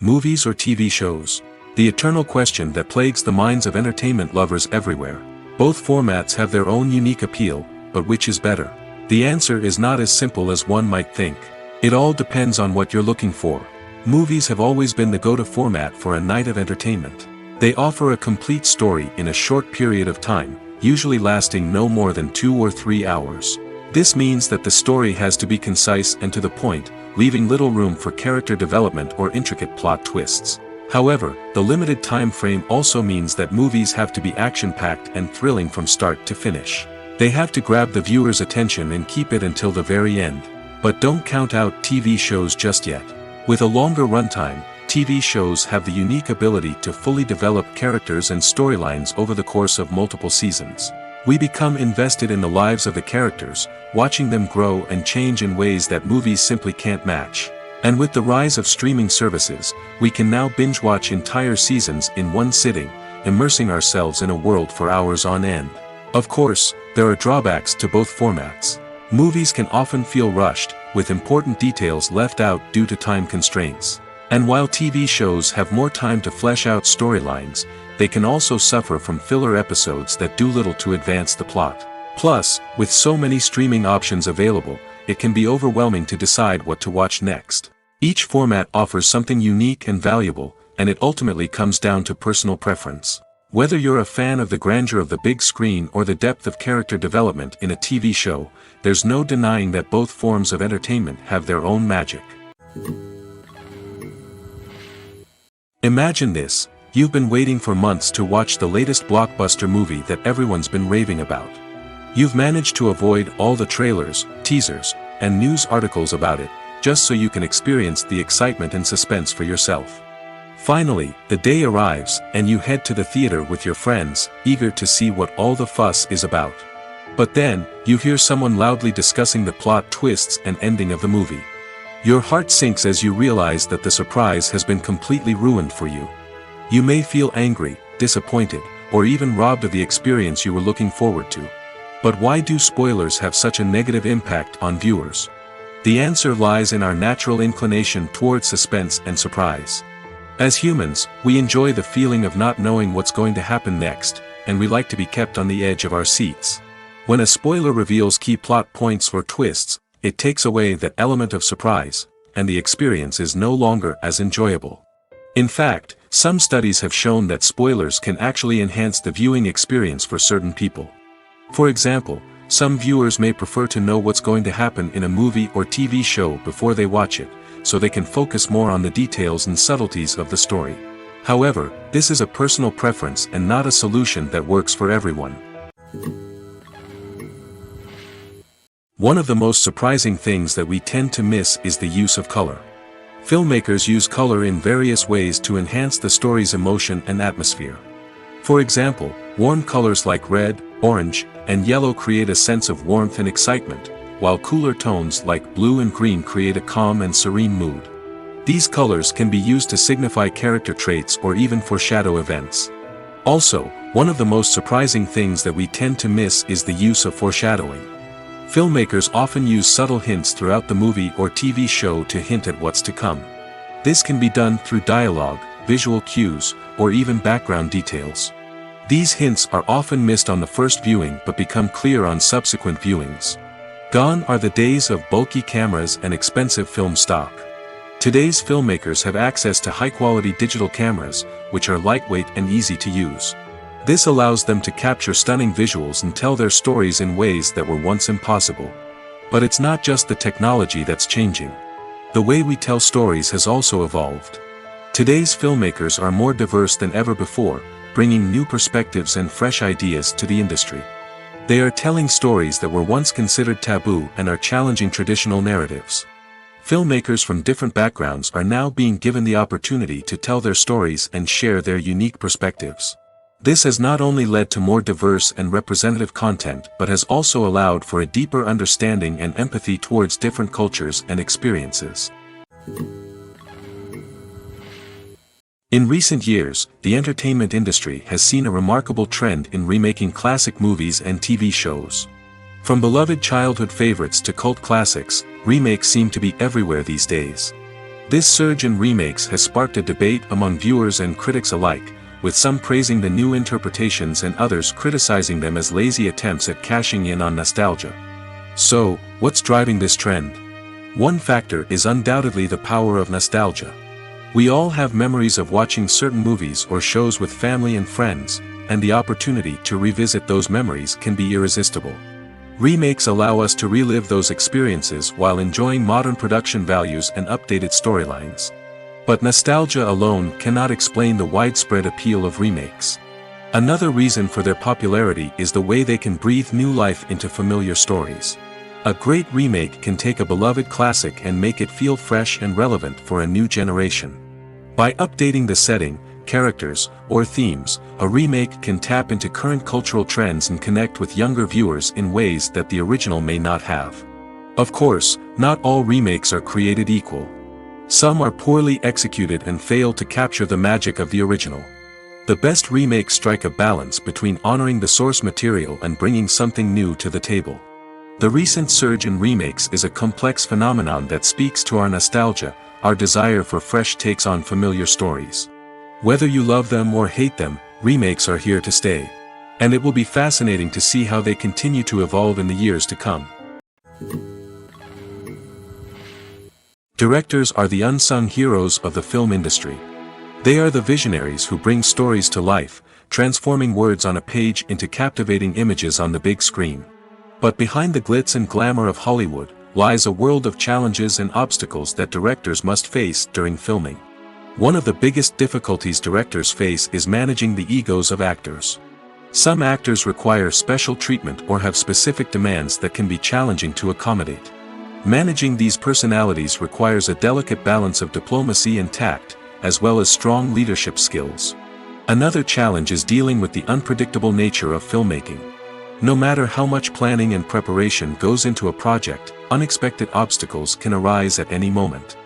Movies or TV shows? The eternal question that plagues the minds of entertainment lovers everywhere. Both formats have their own unique appeal, but which is better? The answer is not as simple as one might think. It all depends on what you're looking for. Movies have always been the go-to format for a night of entertainment. They offer a complete story in a short period of time, usually lasting no more than 2 or 3 hours. This means that the story has to be concise and to the point, leaving little room for character development or intricate plot twists. However, the limited time frame also means that movies have to be action-packed and thrilling from start to finish. They have to grab the viewer's attention and keep it until the very end. But don't count out TV shows just yet. With a longer runtime, TV shows have the unique ability to fully develop characters and storylines over the course of multiple seasons. We become invested in the lives of the characters, watching them grow and change in ways that movies simply can't match. And with the rise of streaming services, we can now binge-watch entire seasons in one sitting, immersing ourselves in a world for hours on end. Of course, there are drawbacks to both formats. Movies can often feel rushed, with important details left out due to time constraints. And while TV shows have more time to flesh out storylines, they can also suffer from filler episodes that do little to advance the plot. Plus, with so many streaming options available, it can be overwhelming to decide what to watch next. Each format offers something unique and valuable, and it ultimately comes down to personal preference. Whether you're a fan of the grandeur of the big screen or the depth of character development in a TV show, there's no denying that both forms of entertainment have their own magic. Imagine this: you've been waiting for months to watch the latest blockbuster movie that everyone's been raving about. You've managed to avoid all the trailers, teasers, and news articles about it, just so you can experience the excitement and suspense for yourself. Finally, the day arrives, and you head to the theater with your friends, eager to see what all the fuss is about. But then, you hear someone loudly discussing the plot twists and ending of the movie. Your heart sinks as you realize that the surprise has been completely ruined for you. You may feel angry, disappointed, or even robbed of the experience you were looking forward to. But why do spoilers have such a negative impact on viewers? The answer lies in our natural inclination toward suspense and surprise. As humans, we enjoy the feeling of not knowing what's going to happen next, and we like to be kept on the edge of our seats. When a spoiler reveals key plot points or twists, it takes away that element of surprise, and the experience is no longer as enjoyable. In fact, some studies have shown that spoilers can actually enhance the viewing experience for certain people. For example, some viewers may prefer to know what's going to happen in a movie or TV show before they watch it, so they can focus more on the details and subtleties of the story. However, this is a personal preference and not a solution that works for everyone. One of the most surprising things that we tend to miss is the use of color. Filmmakers use color in various ways to enhance the story's emotion and atmosphere. For example, warm colors like red, orange, and yellow create a sense of warmth and excitement, while cooler tones like blue and green create a calm and serene mood. These colors can be used to signify character traits or even foreshadow events. Also, one of the most surprising things that we tend to miss is the use of foreshadowing. Filmmakers often use subtle hints throughout the movie or TV show to hint at what's to come. This can be done through dialogue, visual cues, or even background details. These hints are often missed on the first viewing but become clear on subsequent viewings. Gone are the days of bulky cameras and expensive film stock. Today's filmmakers have access to high-quality digital cameras, which are lightweight and easy to use. This allows them to capture stunning visuals and tell their stories in ways that were once impossible. But it's not just the technology that's changing. The way we tell stories has also evolved. Today's filmmakers are more diverse than ever before, bringing new perspectives and fresh ideas to the industry. They are telling stories that were once considered taboo and are challenging traditional narratives. Filmmakers from different backgrounds are now being given the opportunity to tell their stories and share their unique perspectives. This has not only led to more diverse and representative content but has also allowed for a deeper understanding and empathy towards different cultures and experiences. In recent years, the entertainment industry has seen a remarkable trend in remaking classic movies and TV shows. From beloved childhood favorites to cult classics, remakes seem to be everywhere these days. This surge in remakes has sparked a debate among viewers and critics alike, with some praising the new interpretations and others criticizing them as lazy attempts at cashing in on nostalgia. So, what's driving this trend? One factor is undoubtedly the power of nostalgia. We all have memories of watching certain movies or shows with family and friends, and the opportunity to revisit those memories can be irresistible. Remakes allow us to relive those experiences while enjoying modern production values and updated storylines. But nostalgia alone cannot explain the widespread appeal of remakes. Another reason for their popularity is the way they can breathe new life into familiar stories. A great remake can take a beloved classic and make it feel fresh and relevant for a new generation. By updating the setting, characters, or themes, a remake can tap into current cultural trends and connect with younger viewers in ways that the original may not have. Of course, not all remakes are created equal. Some are poorly executed and fail to capture the magic of the original. The best remakes strike a balance between honoring the source material and bringing something new to the table. The recent surge in remakes is a complex phenomenon that speaks to our nostalgia, our desire for fresh takes on familiar stories. Whether you love them or hate them, remakes are here to stay. And it will be fascinating to see how they continue to evolve in the years to come. Directors are the unsung heroes of the film industry. They are the visionaries who bring stories to life, transforming words on a page into captivating images on the big screen. But behind the glitz and glamour of Hollywood, lies a world of challenges and obstacles that directors must face during filming. One of the biggest difficulties directors face is managing the egos of actors. Some actors require special treatment or have specific demands that can be challenging to accommodate. Managing these personalities requires a delicate balance of diplomacy and tact, as well as strong leadership skills. Another challenge is dealing with the unpredictable nature of filmmaking. No matter how much planning and preparation goes into a project, unexpected obstacles can arise at any moment.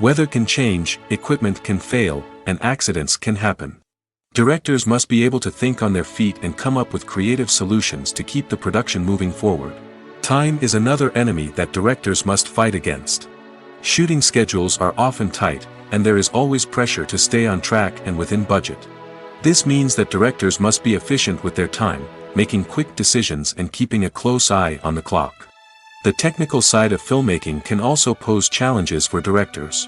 Weather can change, equipment can fail, and accidents can happen. Directors must be able to think on their feet and come up with creative solutions to keep the production moving forward. Time is another enemy that directors must fight against. Shooting schedules are often tight, and there is always pressure to stay on track and within budget. This means that directors must be efficient with their time, making quick decisions and keeping a close eye on the clock. The technical side of filmmaking can also pose challenges for directors.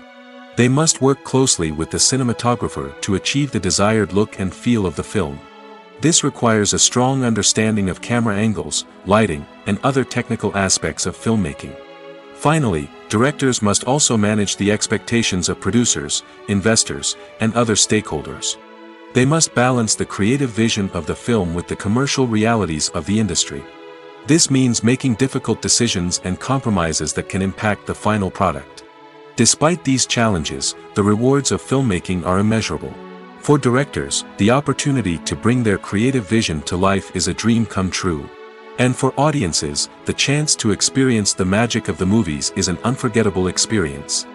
They must work closely with the cinematographer to achieve the desired look and feel of the film. This requires a strong understanding of camera angles, lighting, and other technical aspects of filmmaking. Finally, directors must also manage the expectations of producers, investors, and other stakeholders. They must balance the creative vision of the film with the commercial realities of the industry. This means making difficult decisions and compromises that can impact the final product. Despite these challenges, the rewards of filmmaking are immeasurable. For directors, the opportunity to bring their creative vision to life is a dream come true. And for audiences, the chance to experience the magic of the movies is an unforgettable experience.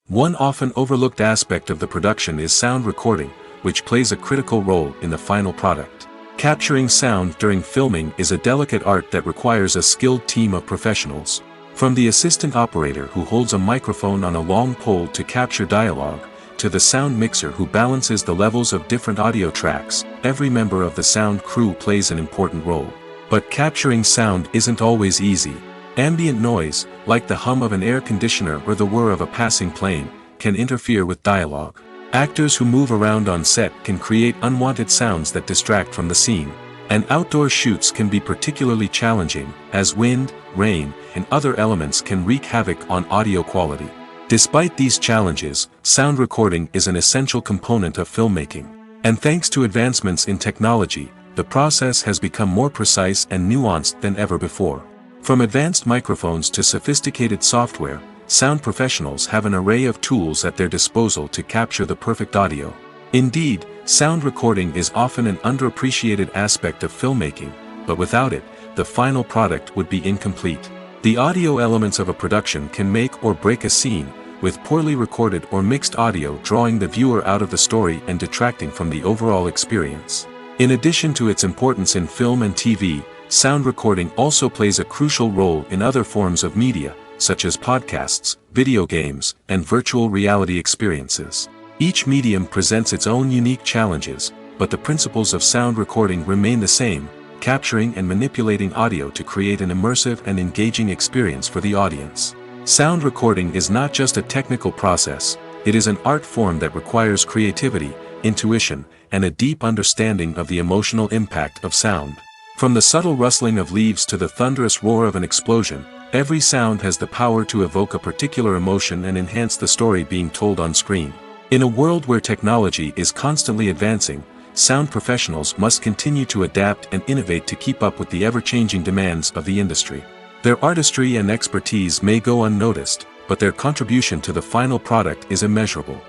One often overlooked aspect of the production is sound recording, which plays a critical role in the final product. Capturing sound during filming is a delicate art that requires a skilled team of professionals. From the assistant operator who holds a microphone on a long pole to capture dialogue, to the sound mixer who balances the levels of different audio tracks, every member of the sound crew plays an important role. But capturing sound isn't always easy. Ambient noise, like the hum of an air conditioner or the whir of a passing plane, can interfere with dialogue. Actors who move around on set can create unwanted sounds that distract from the scene. And outdoor shoots can be particularly challenging, as wind, rain, and other elements can wreak havoc on audio quality. Despite these challenges, sound recording is an essential component of filmmaking. And thanks to advancements in technology, the process has become more precise and nuanced than ever before. From advanced microphones to sophisticated software, sound professionals have an array of tools at their disposal to capture the perfect audio. Indeed, sound recording is often an underappreciated aspect of filmmaking, but without it, the final product would be incomplete. The audio elements of a production can make or break a scene, with poorly recorded or mixed audio drawing the viewer out of the story and detracting from the overall experience. In addition to its importance in film and TV, sound recording also plays a crucial role in other forms of media, such as podcasts, video games, and virtual reality experiences. Each medium presents its own unique challenges, but the principles of sound recording remain the same, capturing and manipulating audio to create an immersive and engaging experience for the audience. Sound recording is not just a technical process, it is an art form that requires creativity, intuition, and a deep understanding of the emotional impact of sound. From the subtle rustling of leaves to the thunderous roar of an explosion, every sound has the power to evoke a particular emotion and enhance the story being told on screen. In a world where technology is constantly advancing, sound professionals must continue to adapt and innovate to keep up with the ever-changing demands of the industry. Their artistry and expertise may go unnoticed, but their contribution to the final product is immeasurable.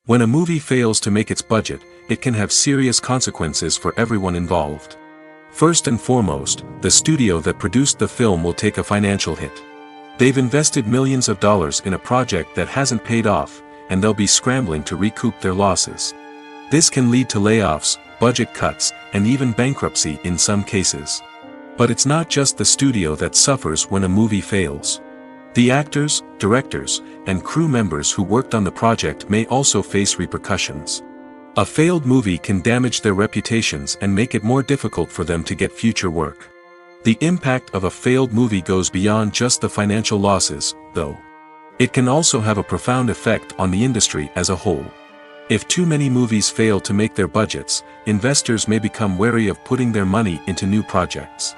When a movie fails to make its budget, it can have serious consequences for everyone involved. First and foremost, the studio that produced the film will take a financial hit. They've invested millions of dollars in a project that hasn't paid off, and they'll be scrambling to recoup their losses. This can lead to layoffs, budget cuts, and even bankruptcy in some cases. But it's not just the studio that suffers when a movie fails. The actors, directors, and crew members who worked on the project may also face repercussions. A failed movie can damage their reputations and make it more difficult for them to get future work. The impact of a failed movie goes beyond just the financial losses, though. It can also have a profound effect on the industry as a whole. If too many movies fail to make their budgets, investors may become wary of putting their money into new projects.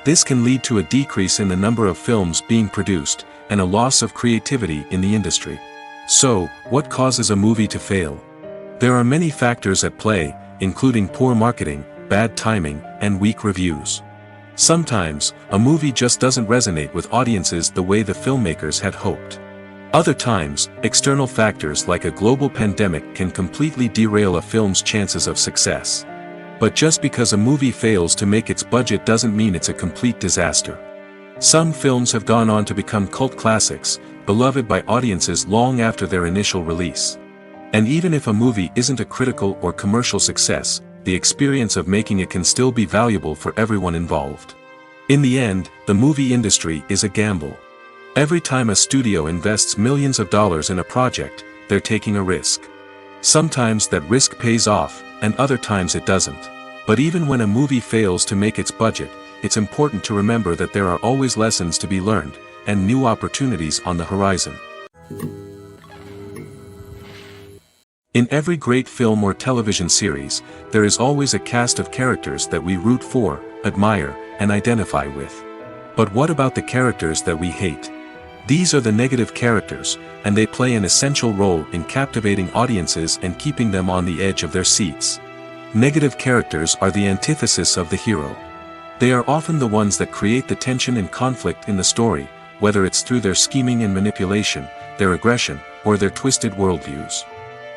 This can lead to a decrease in the number of films being produced, and a loss of creativity in the industry. So, what causes a movie to fail? There are many factors at play, including poor marketing, bad timing, and weak reviews. Sometimes, a movie just doesn't resonate with audiences the way the filmmakers had hoped. Other times, external factors like a global pandemic can completely derail a film's chances of success. But just because a movie fails to make its budget doesn't mean it's a complete disaster. Some films have gone on to become cult classics, beloved by audiences long after their initial release. And even if a movie isn't a critical or commercial success, the experience of making it can still be valuable for everyone involved. In the end, the movie industry is a gamble. Every time a studio invests millions of dollars in a project, they're taking a risk. Sometimes that risk pays off, and other times it doesn't. But even when a movie fails to make its budget, it's important to remember that there are always lessons to be learned, and new opportunities on the horizon. In every great film or television series, there is always a cast of characters that we root for, admire, and identify with. But what about the characters that we hate? These are the negative characters, and they play an essential role in captivating audiences and keeping them on the edge of their seats. Negative characters are the antithesis of the hero. They are often the ones that create the tension and conflict in the story, whether it's through their scheming and manipulation, their aggression, or their twisted worldviews.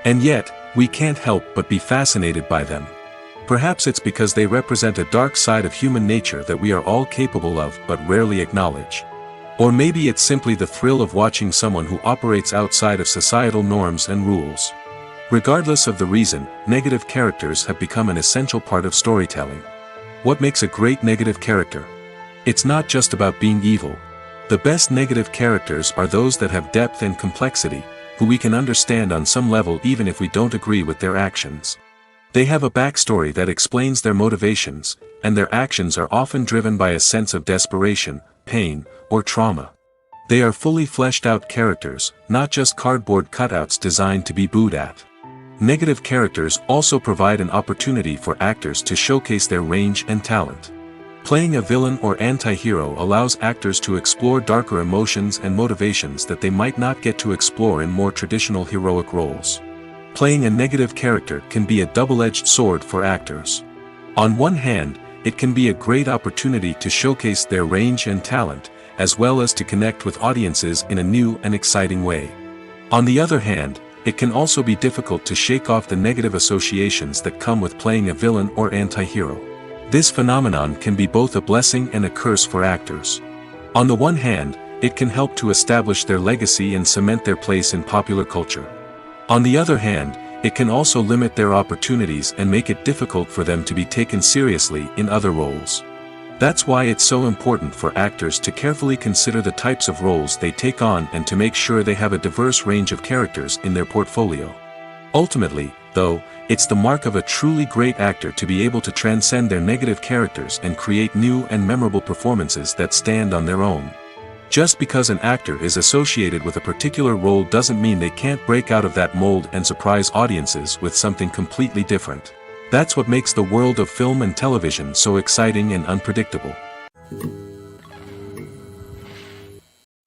And yet, we can't help but be fascinated by them. Perhaps it's because they represent a dark side of human nature that we are all capable of but rarely acknowledge. Or maybe it's simply the thrill of watching someone who operates outside of societal norms and rules. Regardless of the reason, negative characters have become an essential part of storytelling. What makes a great negative character? It's not just about being evil. The best negative characters are those that have depth and complexity, who we can understand on some level even if we don't agree with their actions. They have a backstory that explains their motivations, and their actions are often driven by a sense of desperation, pain, or trauma. They are fully fleshed out characters, not just cardboard cutouts designed to be booed at. Negative characters also provide an opportunity for actors to showcase their range and talent. Playing a villain or anti-hero allows actors to explore darker emotions and motivations that they might not get to explore in more traditional heroic roles. Playing a negative character can be a double-edged sword for actors. On one hand, it can be a great opportunity to showcase their range and talent, as well as to connect with audiences in a new and exciting way. On the other hand, it can also be difficult to shake off the negative associations that come with playing a villain or anti-hero. This phenomenon can be both a blessing and a curse for actors. On the one hand, it can help to establish their legacy and cement their place in popular culture. On the other hand, it can also limit their opportunities and make it difficult for them to be taken seriously in other roles. That's why it's so important for actors to carefully consider the types of roles they take on and to make sure they have a diverse range of characters in their portfolio. Ultimately, though, it's the mark of a truly great actor to be able to transcend their negative characters and create new and memorable performances that stand on their own. Just because an actor is associated with a particular role doesn't mean they can't break out of that mold and surprise audiences with something completely different. That's what makes the world of film and television so exciting and unpredictable.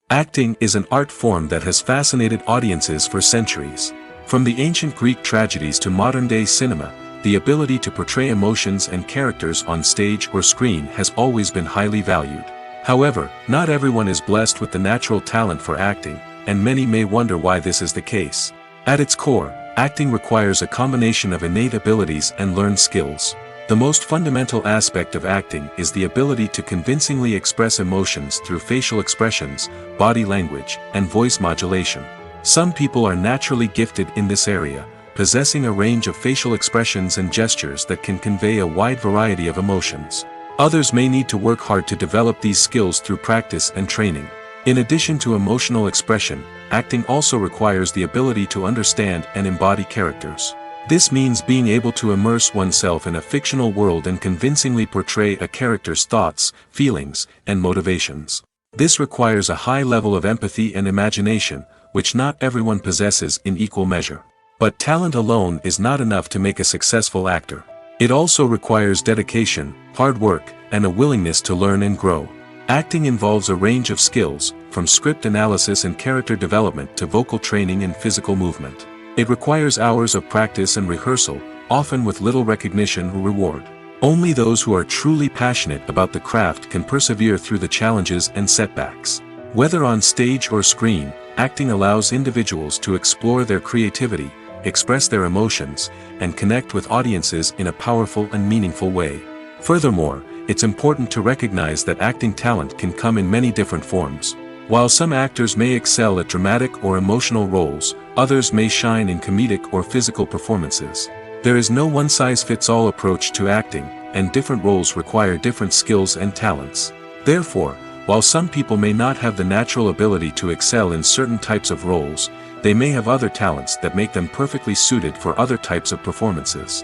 Acting is an art form that has fascinated audiences for centuries. From the ancient Greek tragedies to modern-day cinema, the ability to portray emotions and characters on stage or screen has always been highly valued. However, not everyone is blessed with the natural talent for acting, and many may wonder why this is the case. At its core, acting requires a combination of innate abilities and learned skills. The most fundamental aspect of acting is the ability to convincingly express emotions through facial expressions, body language, and voice modulation. Some people are naturally gifted in this area, possessing a range of facial expressions and gestures that can convey a wide variety of emotions. Others may need to work hard to develop these skills through practice and training. In addition to emotional expression, acting also requires the ability to understand and embody characters. This means being able to immerse oneself in a fictional world and convincingly portray a character's thoughts, feelings, and motivations. This requires a high level of empathy and imagination, which not everyone possesses in equal measure. But talent alone is not enough to make a successful actor. It also requires dedication, hard work, and a willingness to learn and grow. Acting involves a range of skills, from script analysis and character development to vocal training and physical movement. It requires hours of practice and rehearsal, often with little recognition or reward. Only those who are truly passionate about the craft can persevere through the challenges and setbacks. Whether on stage or screen, acting allows individuals to explore their creativity, express their emotions, and connect with audiences in a powerful and meaningful way. Furthermore, it's important to recognize that acting talent can come in many different forms. While some actors may excel at dramatic or emotional roles, others may shine in comedic or physical performances. There is no one-size-fits-all approach to acting, and different roles require different skills and talents. Therefore, while some people may not have the natural ability to excel in certain types of roles, they may have other talents that make them perfectly suited for other types of performances.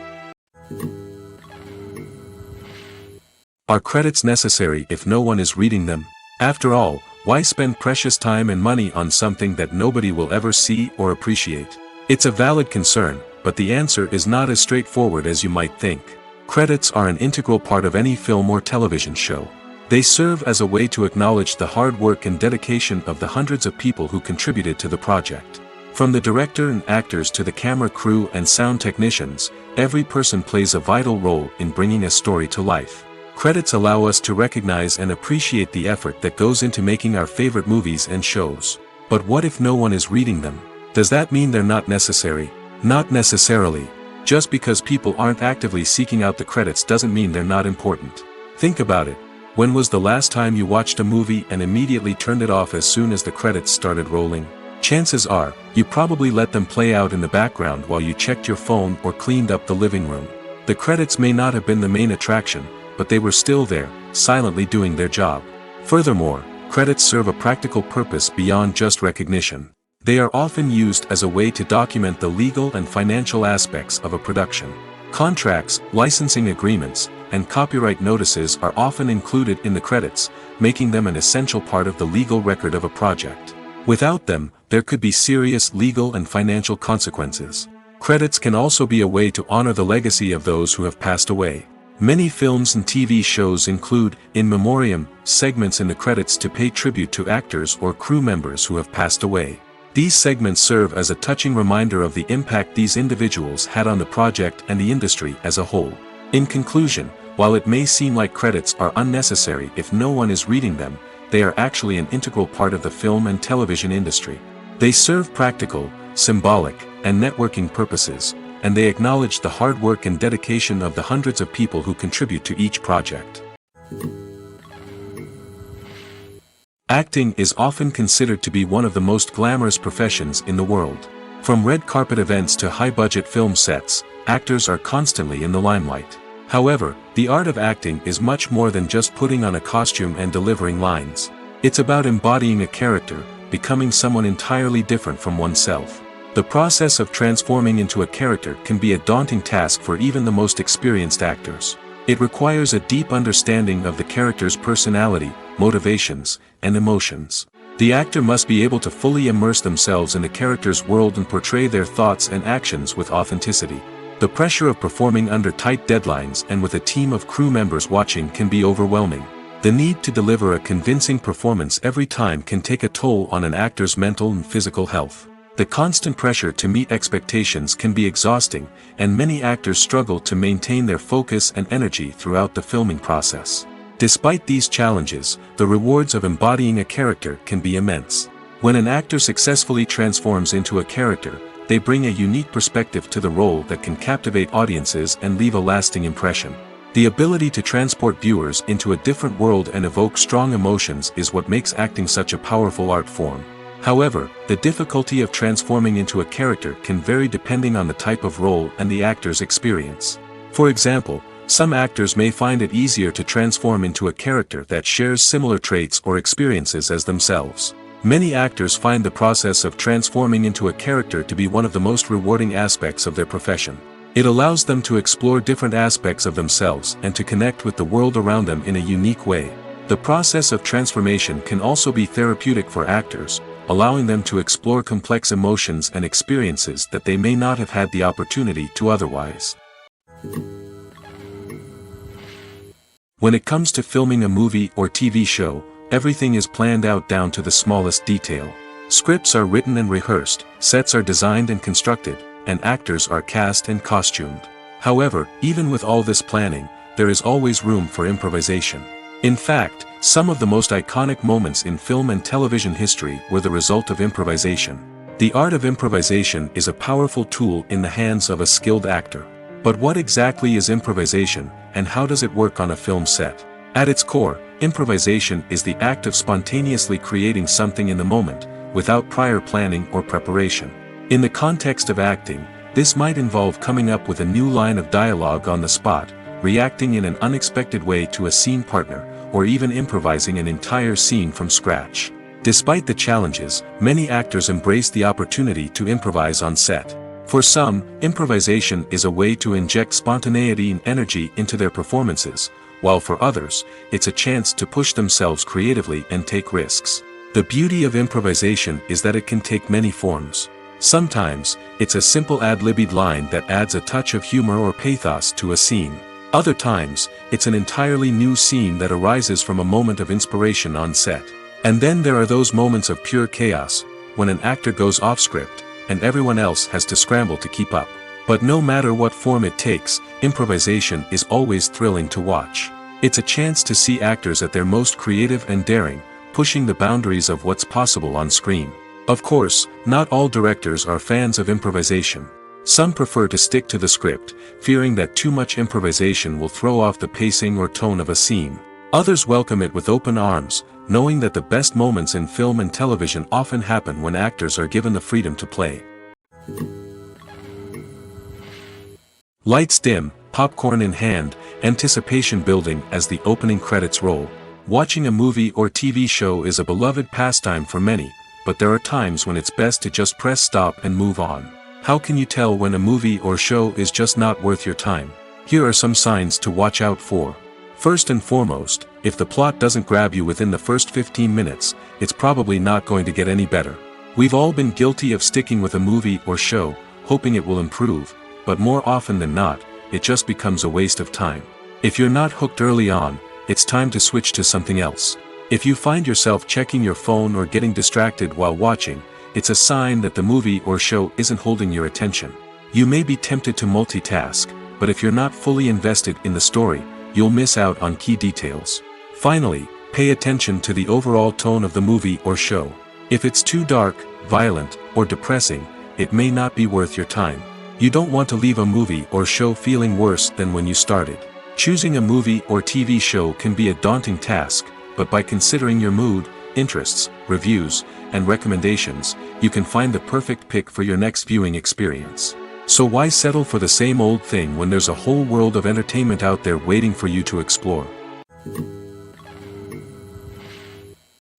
Are credits necessary if no one is reading them? After all, why spend precious time and money on something that nobody will ever see or appreciate? It's a valid concern, but the answer is not as straightforward as you might think. Credits are an integral part of any film or television show. They serve as a way to acknowledge the hard work and dedication of the hundreds of people who contributed to the project. From the director and actors to the camera crew and sound technicians, every person plays a vital role in bringing a story to life. Credits allow us to recognize and appreciate the effort that goes into making our favorite movies and shows. But what if no one is reading them? Does that mean they're not necessary? Not necessarily. Just because people aren't actively seeking out the credits doesn't mean they're not important. Think about it. When was the last time you watched a movie and immediately turned it off as soon as the credits started rolling? Chances are, you probably let them play out in the background while you checked your phone or cleaned up the living room. The credits may not have been the main attraction, but they were still there, silently doing their job. Furthermore, credits serve a practical purpose beyond just recognition. They are often used as a way to document the legal and financial aspects of a production. Contracts, licensing agreements, and copyright notices are often included in the credits, making them an essential part of the legal record of a project. Without them, there could be serious legal and financial consequences. Credits can also be a way to honor the legacy of those who have passed away. Many films and TV shows include, in memoriam, segments in the credits to pay tribute to actors or crew members who have passed away. These segments serve as a touching reminder of the impact these individuals had on the project and the industry as a whole. In conclusion, While it may seem like credits are unnecessary if no one is reading them, they are actually an integral part of the film and television industry. They serve practical, symbolic, and networking purposes, and they acknowledge the hard work and dedication of the hundreds of people who contribute to each project. Acting is often considered to be one of the most glamorous professions in the world. From red carpet events to high-budget film sets, actors are constantly in the limelight. However, the art of acting is much more than just putting on a costume and delivering lines. It's about embodying a character, becoming someone entirely different from oneself. The process of transforming into a character can be a daunting task for even the most experienced actors. It requires a deep understanding of the character's personality, motivations, and emotions. The actor must be able to fully immerse themselves in the character's world and portray their thoughts and actions with authenticity. The pressure of performing under tight deadlines and with a team of crew members watching can be overwhelming. The need to deliver a convincing performance every time can take a toll on an actor's mental and physical health. The constant pressure to meet expectations can be exhausting, and many actors struggle to maintain their focus and energy throughout the filming process. Despite these challenges, the rewards of embodying a character can be immense. When an actor successfully transforms into a character, they bring a unique perspective to the role that can captivate audiences and leave a lasting impression. The ability to transport viewers into a different world and evoke strong emotions is what makes acting such a powerful art form. However, the difficulty of transforming into a character can vary depending on the type of role and the actor's experience. For example, some actors may find it easier to transform into a character that shares similar traits or experiences as themselves. Many actors find the process of transforming into a character to be one of the most rewarding aspects of their profession. It allows them to explore different aspects of themselves and to connect with the world around them in a unique way. The process of transformation can also be therapeutic for actors, allowing them to explore complex emotions and experiences that they may not have had the opportunity to otherwise. When it comes to filming a movie or TV show, everything is planned out down to the smallest detail. Scripts are written and rehearsed, sets are designed and constructed, and actors are cast and costumed. However, even with all this planning, there is always room for improvisation. In fact, some of the most iconic moments in film and television history were the result of improvisation. The art of improvisation is a powerful tool in the hands of a skilled actor. But what exactly is improvisation, and how does it work on a film set? At its core, improvisation is the act of spontaneously creating something in the moment, without prior planning or preparation. In the context of acting, this might involve coming up with a new line of dialogue on the spot, reacting in an unexpected way to a scene partner, or even improvising an entire scene from scratch. Despite the challenges, many actors embrace the opportunity to improvise on set. For some, improvisation is a way to inject spontaneity and energy into their performances, while for others, it's a chance to push themselves creatively and take risks. The beauty of improvisation is that it can take many forms. Sometimes, it's a simple ad-libbed line that adds a touch of humor or pathos to a scene. Other times, it's an entirely new scene that arises from a moment of inspiration on set. And then there are those moments of pure chaos, when an actor goes off script, and everyone else has to scramble to keep up. But no matter what form it takes, improvisation is always thrilling to watch. It's a chance to see actors at their most creative and daring, pushing the boundaries of what's possible on screen. Of course, not all directors are fans of improvisation. Some prefer to stick to the script, fearing that too much improvisation will throw off the pacing or tone of a scene. Others welcome it with open arms, knowing that the best moments in film and television often happen when actors are given the freedom to play. Lights dim, popcorn in hand, anticipation building as the opening credits roll. Watching a movie or TV show is a beloved pastime for many, but there are times when it's best to just press stop and move on. How can you tell when a movie or show is just not worth your time? Here are some signs to watch out for. First and foremost, if the plot doesn't grab you within the first 15 minutes, it's probably not going to get any better. We've all been guilty of sticking with a movie or show, hoping it will improve, but more often than not, it just becomes a waste of time. If you're not hooked early on, it's time to switch to something else. If you find yourself checking your phone or getting distracted while watching, it's a sign that the movie or show isn't holding your attention. You may be tempted to multitask, but if you're not fully invested in the story, you'll miss out on key details. Finally, pay attention to the overall tone of the movie or show. If it's too dark, violent, or depressing, it may not be worth your time. You don't want to leave a movie or show feeling worse than when you started. Choosing a movie or TV show can be a daunting task, but by considering your mood, interests, reviews, and recommendations, you can find the perfect pick for your next viewing experience. So why settle for the same old thing when there's a whole world of entertainment out there waiting for you to explore?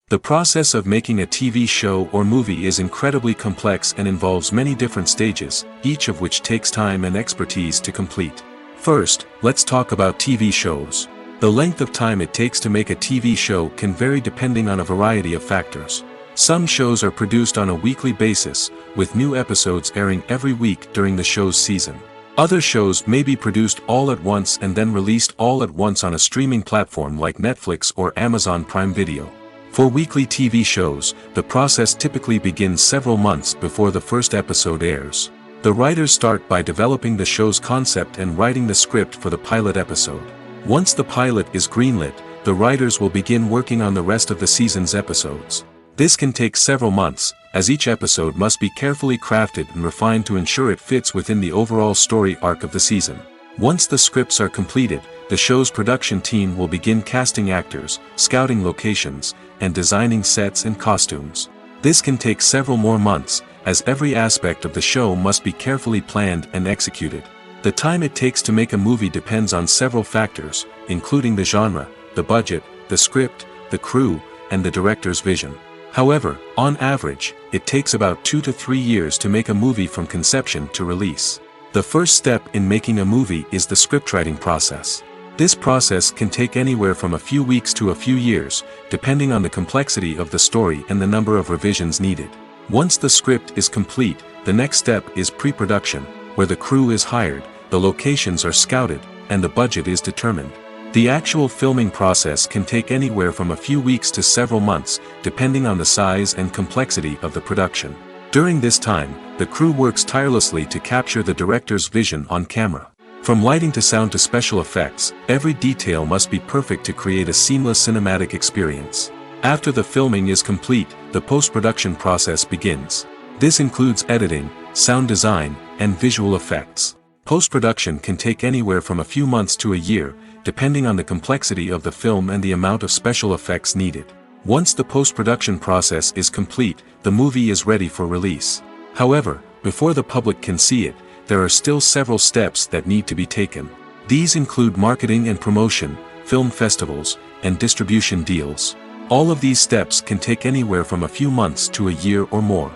The process of making a TV show or movie is incredibly complex and involves many different stages, each of which takes time and expertise to complete. First, let's talk about TV shows. The length of time it takes to make a TV show can vary depending on a variety of factors. Some shows are produced on a weekly basis, with new episodes airing every week during the show's season. Other shows may be produced all at once and then released all at once on a streaming platform like Netflix or Amazon Prime Video. For weekly TV shows, the process typically begins several months before the first episode airs. The writers start by developing the show's concept and writing the script for the pilot episode. Once the pilot is greenlit, the writers will begin working on the rest of the season's episodes. This can take several months, as each episode must be carefully crafted and refined to ensure it fits within the overall story arc of the season. Once the scripts are completed, the show's production team will begin casting actors, scouting locations, and designing sets and costumes. This can take several more months, as every aspect of the show must be carefully planned and executed. The time it takes to make a movie depends on several factors, including the genre, the budget, the script, the crew, and the director's vision. However, on average, it takes about 2 to 3 years to make a movie from conception to release. The first step in making a movie is the scriptwriting process. This process can take anywhere from a few weeks to a few years, depending on the complexity of the story and the number of revisions needed. Once the script is complete, the next step is pre-production, where the crew is hired, the locations are scouted, and the budget is determined. The actual filming process can take anywhere from a few weeks to several months, depending on the size and complexity of the production. During this time, the crew works tirelessly to capture the director's vision on camera. From lighting to sound to special effects, every detail must be perfect to create a seamless cinematic experience. After the filming is complete, the post-production process begins. This includes editing, sound design, and visual effects. Post-production can take anywhere from a few months to a year, depending on the complexity of the film and the amount of special effects needed. Once the post-production process is complete, the movie is ready for release. However, before the public can see it, there are still several steps that need to be taken. These include marketing and promotion, film festivals, and distribution deals. All of these steps can take anywhere from a few months to a year or more.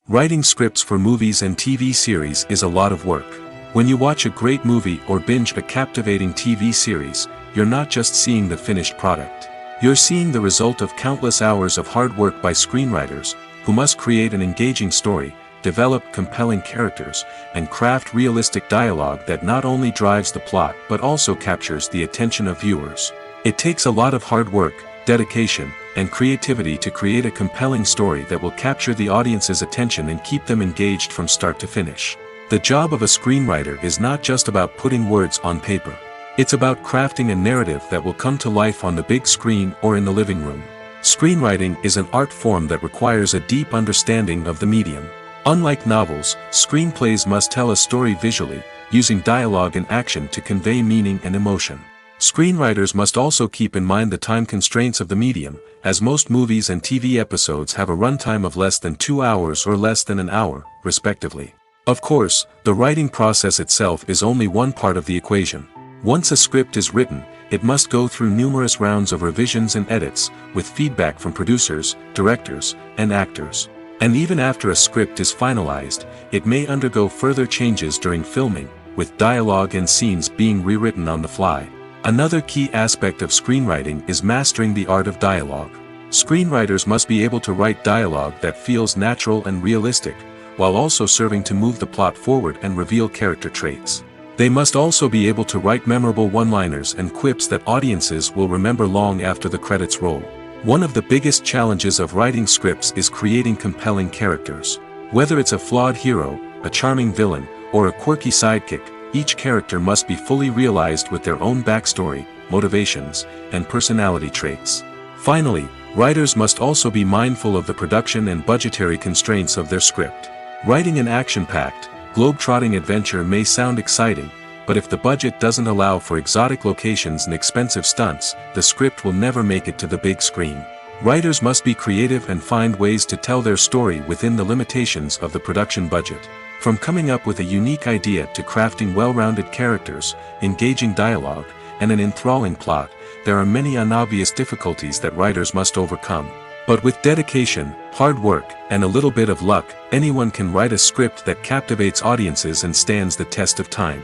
Writing scripts for movies and TV series is a lot of work. When you watch a great movie or binge a captivating TV series, you're not just seeing the finished product. You're seeing the result of countless hours of hard work by screenwriters, who must create an engaging story, develop compelling characters, and craft realistic dialogue that not only drives the plot but also captures the attention of viewers. It takes a lot of hard work, dedication, and creativity to create a compelling story that will capture the audience's attention and keep them engaged from start to finish. The job of a screenwriter is not just about putting words on paper. It's about crafting a narrative that will come to life on the big screen or in the living room. Screenwriting is an art form that requires a deep understanding of the medium. Unlike novels, screenplays must tell a story visually, using dialogue and action to convey meaning and emotion. Screenwriters must also keep in mind the time constraints of the medium, as most movies and TV episodes have a runtime of less than 2 hours or less than an hour, respectively. Of course, the writing process itself is only one part of the equation. Once a script is written, it must go through numerous rounds of revisions and edits, with feedback from producers, directors, and actors. And even after a script is finalized, it may undergo further changes during filming, with dialogue and scenes being rewritten on the fly. Another key aspect of screenwriting is mastering the art of dialogue. Screenwriters must be able to write dialogue that feels natural and realistic, while also serving to move the plot forward and reveal character traits. They must also be able to write memorable one-liners and quips that audiences will remember long after the credits roll. One of the biggest challenges of writing scripts is creating compelling characters. Whether it's a flawed hero, a charming villain, or a quirky sidekick, each character must be fully realized with their own backstory, motivations, and personality traits. Finally, writers must also be mindful of the production and budgetary constraints of their script. Writing an action-packed, globe-trotting adventure may sound exciting, but if the budget doesn't allow for exotic locations and expensive stunts, the script will never make it to the big screen. Writers must be creative and find ways to tell their story within the limitations of the production budget. From coming up with a unique idea to crafting well-rounded characters, engaging dialogue, and an enthralling plot, there are many unobvious difficulties that writers must overcome. But with dedication, hard work, and a little bit of luck, anyone can write a script that captivates audiences and stands the test of time.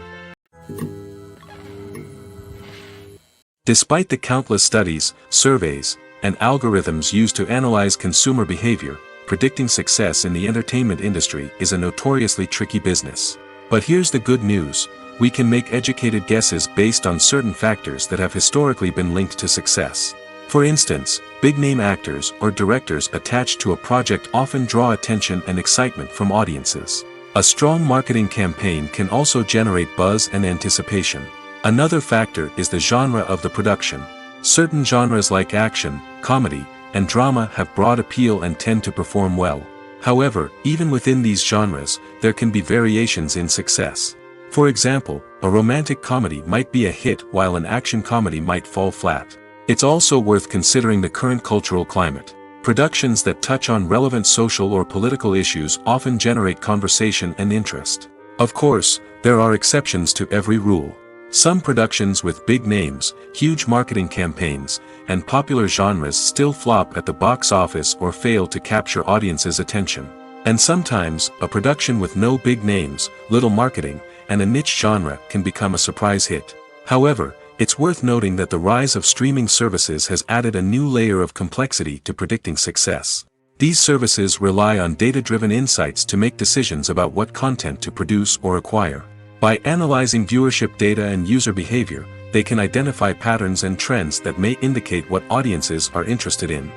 Despite the countless studies, surveys, and algorithms used to analyze consumer behavior, predicting success in the entertainment industry is a notoriously tricky business. But here's the good news: we can make educated guesses based on certain factors that have historically been linked to success. For instance, big-name actors or directors attached to a project often draw attention and excitement from audiences. A strong marketing campaign can also generate buzz and anticipation. Another factor is the genre of the production. Certain genres like action, comedy, and drama have broad appeal and tend to perform well. However, even within these genres, there can be variations in success. For example, a romantic comedy might be a hit while an action comedy might fall flat. It's also worth considering the current cultural climate. Productions that touch on relevant social or political issues often generate conversation and interest. Of course, there are exceptions to every rule. Some productions with big names, huge marketing campaigns, and popular genres still flop at the box office or fail to capture audiences' attention. And sometimes, a production with no big names, little marketing, and a niche genre can become a surprise hit. However, it's worth noting that the rise of streaming services has added a new layer of complexity to predicting success. These services rely on data-driven insights to make decisions about what content to produce or acquire. By analyzing viewership data and user behavior, they can identify patterns and trends that may indicate what audiences are interested in.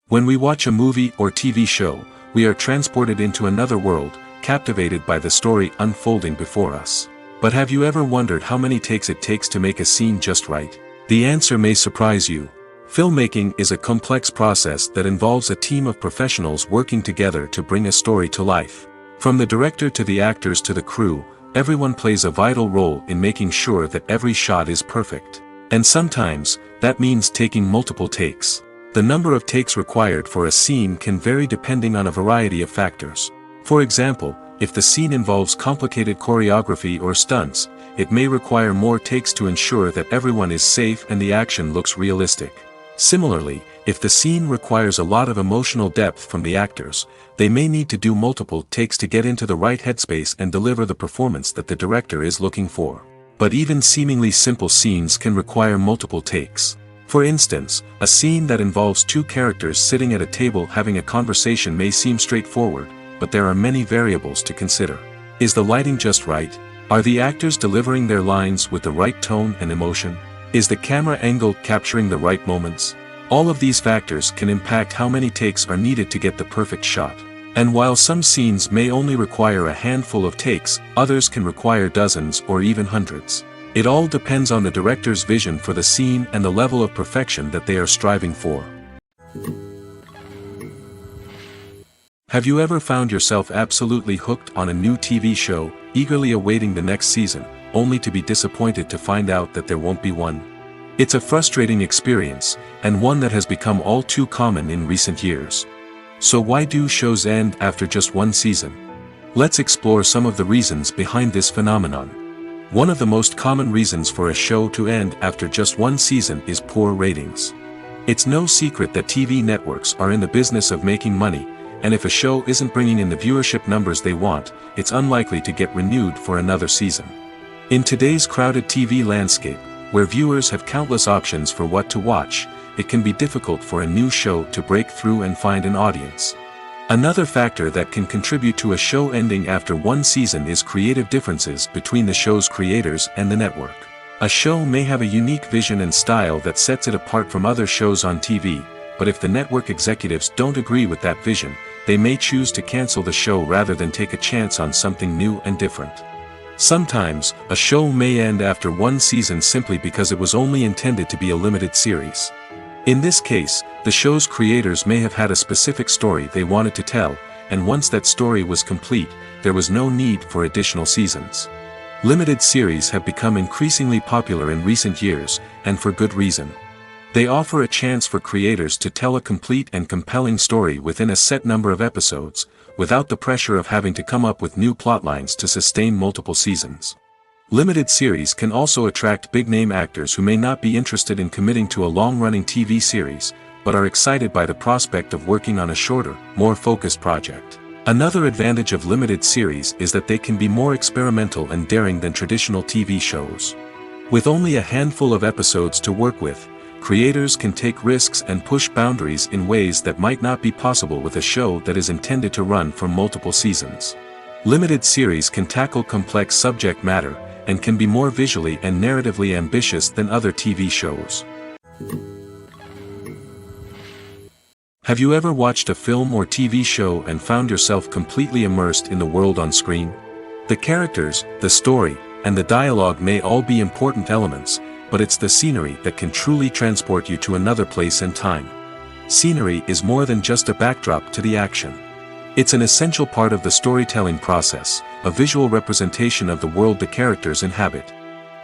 When we watch a movie or TV show, we are transported into another world, captivated by the story unfolding before us. But have you ever wondered how many takes it takes to make a scene just right? The answer may surprise you. Filmmaking is a complex process that involves a team of professionals working together to bring a story to life. From the director to the actors to the crew, everyone plays a vital role in making sure that every shot is perfect. And sometimes, that means taking multiple takes. The number of takes required for a scene can vary depending on a variety of factors. For example, if the scene involves complicated choreography or stunts, it may require more takes to ensure that everyone is safe and the action looks realistic. Similarly, if the scene requires a lot of emotional depth from the actors, they may need to do multiple takes to get into the right headspace and deliver the performance that the director is looking for. But even seemingly simple scenes can require multiple takes. For instance, a scene that involves two characters sitting at a table having a conversation may seem straightforward, but there are many variables to consider. Is the lighting just right? Are the actors delivering their lines with the right tone and emotion? Is the camera angle capturing the right moments? All of these factors can impact how many takes are needed to get the perfect shot. And while some scenes may only require a handful of takes, others can require dozens or even hundreds. It all depends on the director's vision for the scene and the level of perfection that they are striving for. Have you ever found yourself absolutely hooked on a new TV show, eagerly awaiting the next season, only to be disappointed to find out that there won't be one? It's a frustrating experience, and one that has become all too common in recent years. So why do shows end after just one season? Let's explore some of the reasons behind this phenomenon. One of the most common reasons for a show to end after just one season is poor ratings. It's no secret that TV networks are in the business of making money, and if a show isn't bringing in the viewership numbers they want, it's unlikely to get renewed for another season. In today's crowded TV landscape, where viewers have countless options for what to watch, it can be difficult for a new show to break through and find an audience. Another factor that can contribute to a show ending after one season is creative differences between the show's creators and the network. A show may have a unique vision and style that sets it apart from other shows on TV, but if the network executives don't agree with that vision, they may choose to cancel the show rather than take a chance on something new and different. Sometimes, a show may end after one season simply because it was only intended to be a limited series. In this case, the show's creators may have had a specific story they wanted to tell, and once that story was complete, there was no need for additional seasons. Limited series have become increasingly popular in recent years, and for good reason. They offer a chance for creators to tell a complete and compelling story within a set number of episodes, without the pressure of having to come up with new plotlines to sustain multiple seasons. Limited series can also attract big-name actors who may not be interested in committing to a long-running TV series, but are excited by the prospect of working on a shorter, more focused project. Another advantage of limited series is that they can be more experimental and daring than traditional TV shows. With only a handful of episodes to work with, creators can take risks and push boundaries in ways that might not be possible with a show that is intended to run for multiple seasons. Limited series can tackle complex subject matter, and can be more visually and narratively ambitious than other TV shows. Have you ever watched a film or TV show and found yourself completely immersed in the world on screen? The characters, the story, and the dialogue may all be important elements, but it's the scenery that can truly transport you to another place and time. Scenery is more than just a backdrop to the action. It's an essential part of the storytelling process, a visual representation of the world the characters inhabit.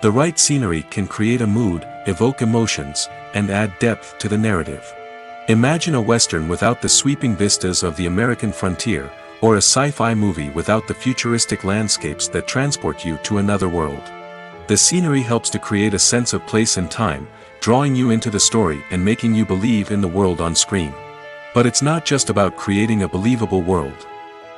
The right scenery can create a mood, evoke emotions, and add depth to the narrative. Imagine a Western without the sweeping vistas of the American frontier, or a sci-fi movie without the futuristic landscapes that transport you to another world. The scenery helps to create a sense of place and time, drawing you into the story and making you believe in the world on screen. But it's not just about creating a believable world.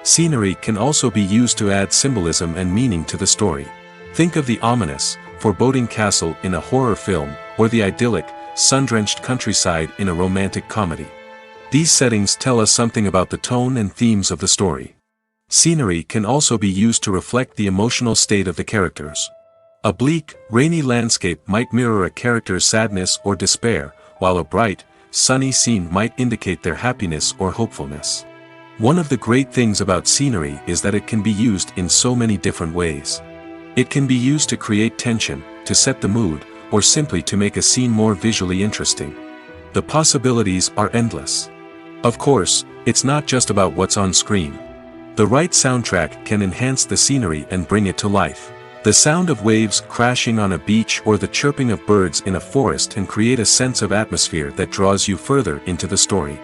Scenery can also be used to add symbolism and meaning to the story. Think of the ominous, foreboding castle in a horror film, or the idyllic, sun-drenched countryside in a romantic comedy. These settings tell us something about the tone and themes of the story. Scenery can also be used to reflect the emotional state of the characters. A bleak, rainy landscape might mirror a character's sadness or despair, while a bright, sunny scene might indicate their happiness or hopefulness. One of the great things about scenery is that it can be used in so many different ways. It can be used to create tension, to set the mood, or simply to make a scene more visually interesting. The possibilities are endless. Of course, it's not just about what's on screen. The right soundtrack can enhance the scenery and bring it to life. The sound of waves crashing on a beach or the chirping of birds in a forest can create a sense of atmosphere that draws you further into the story.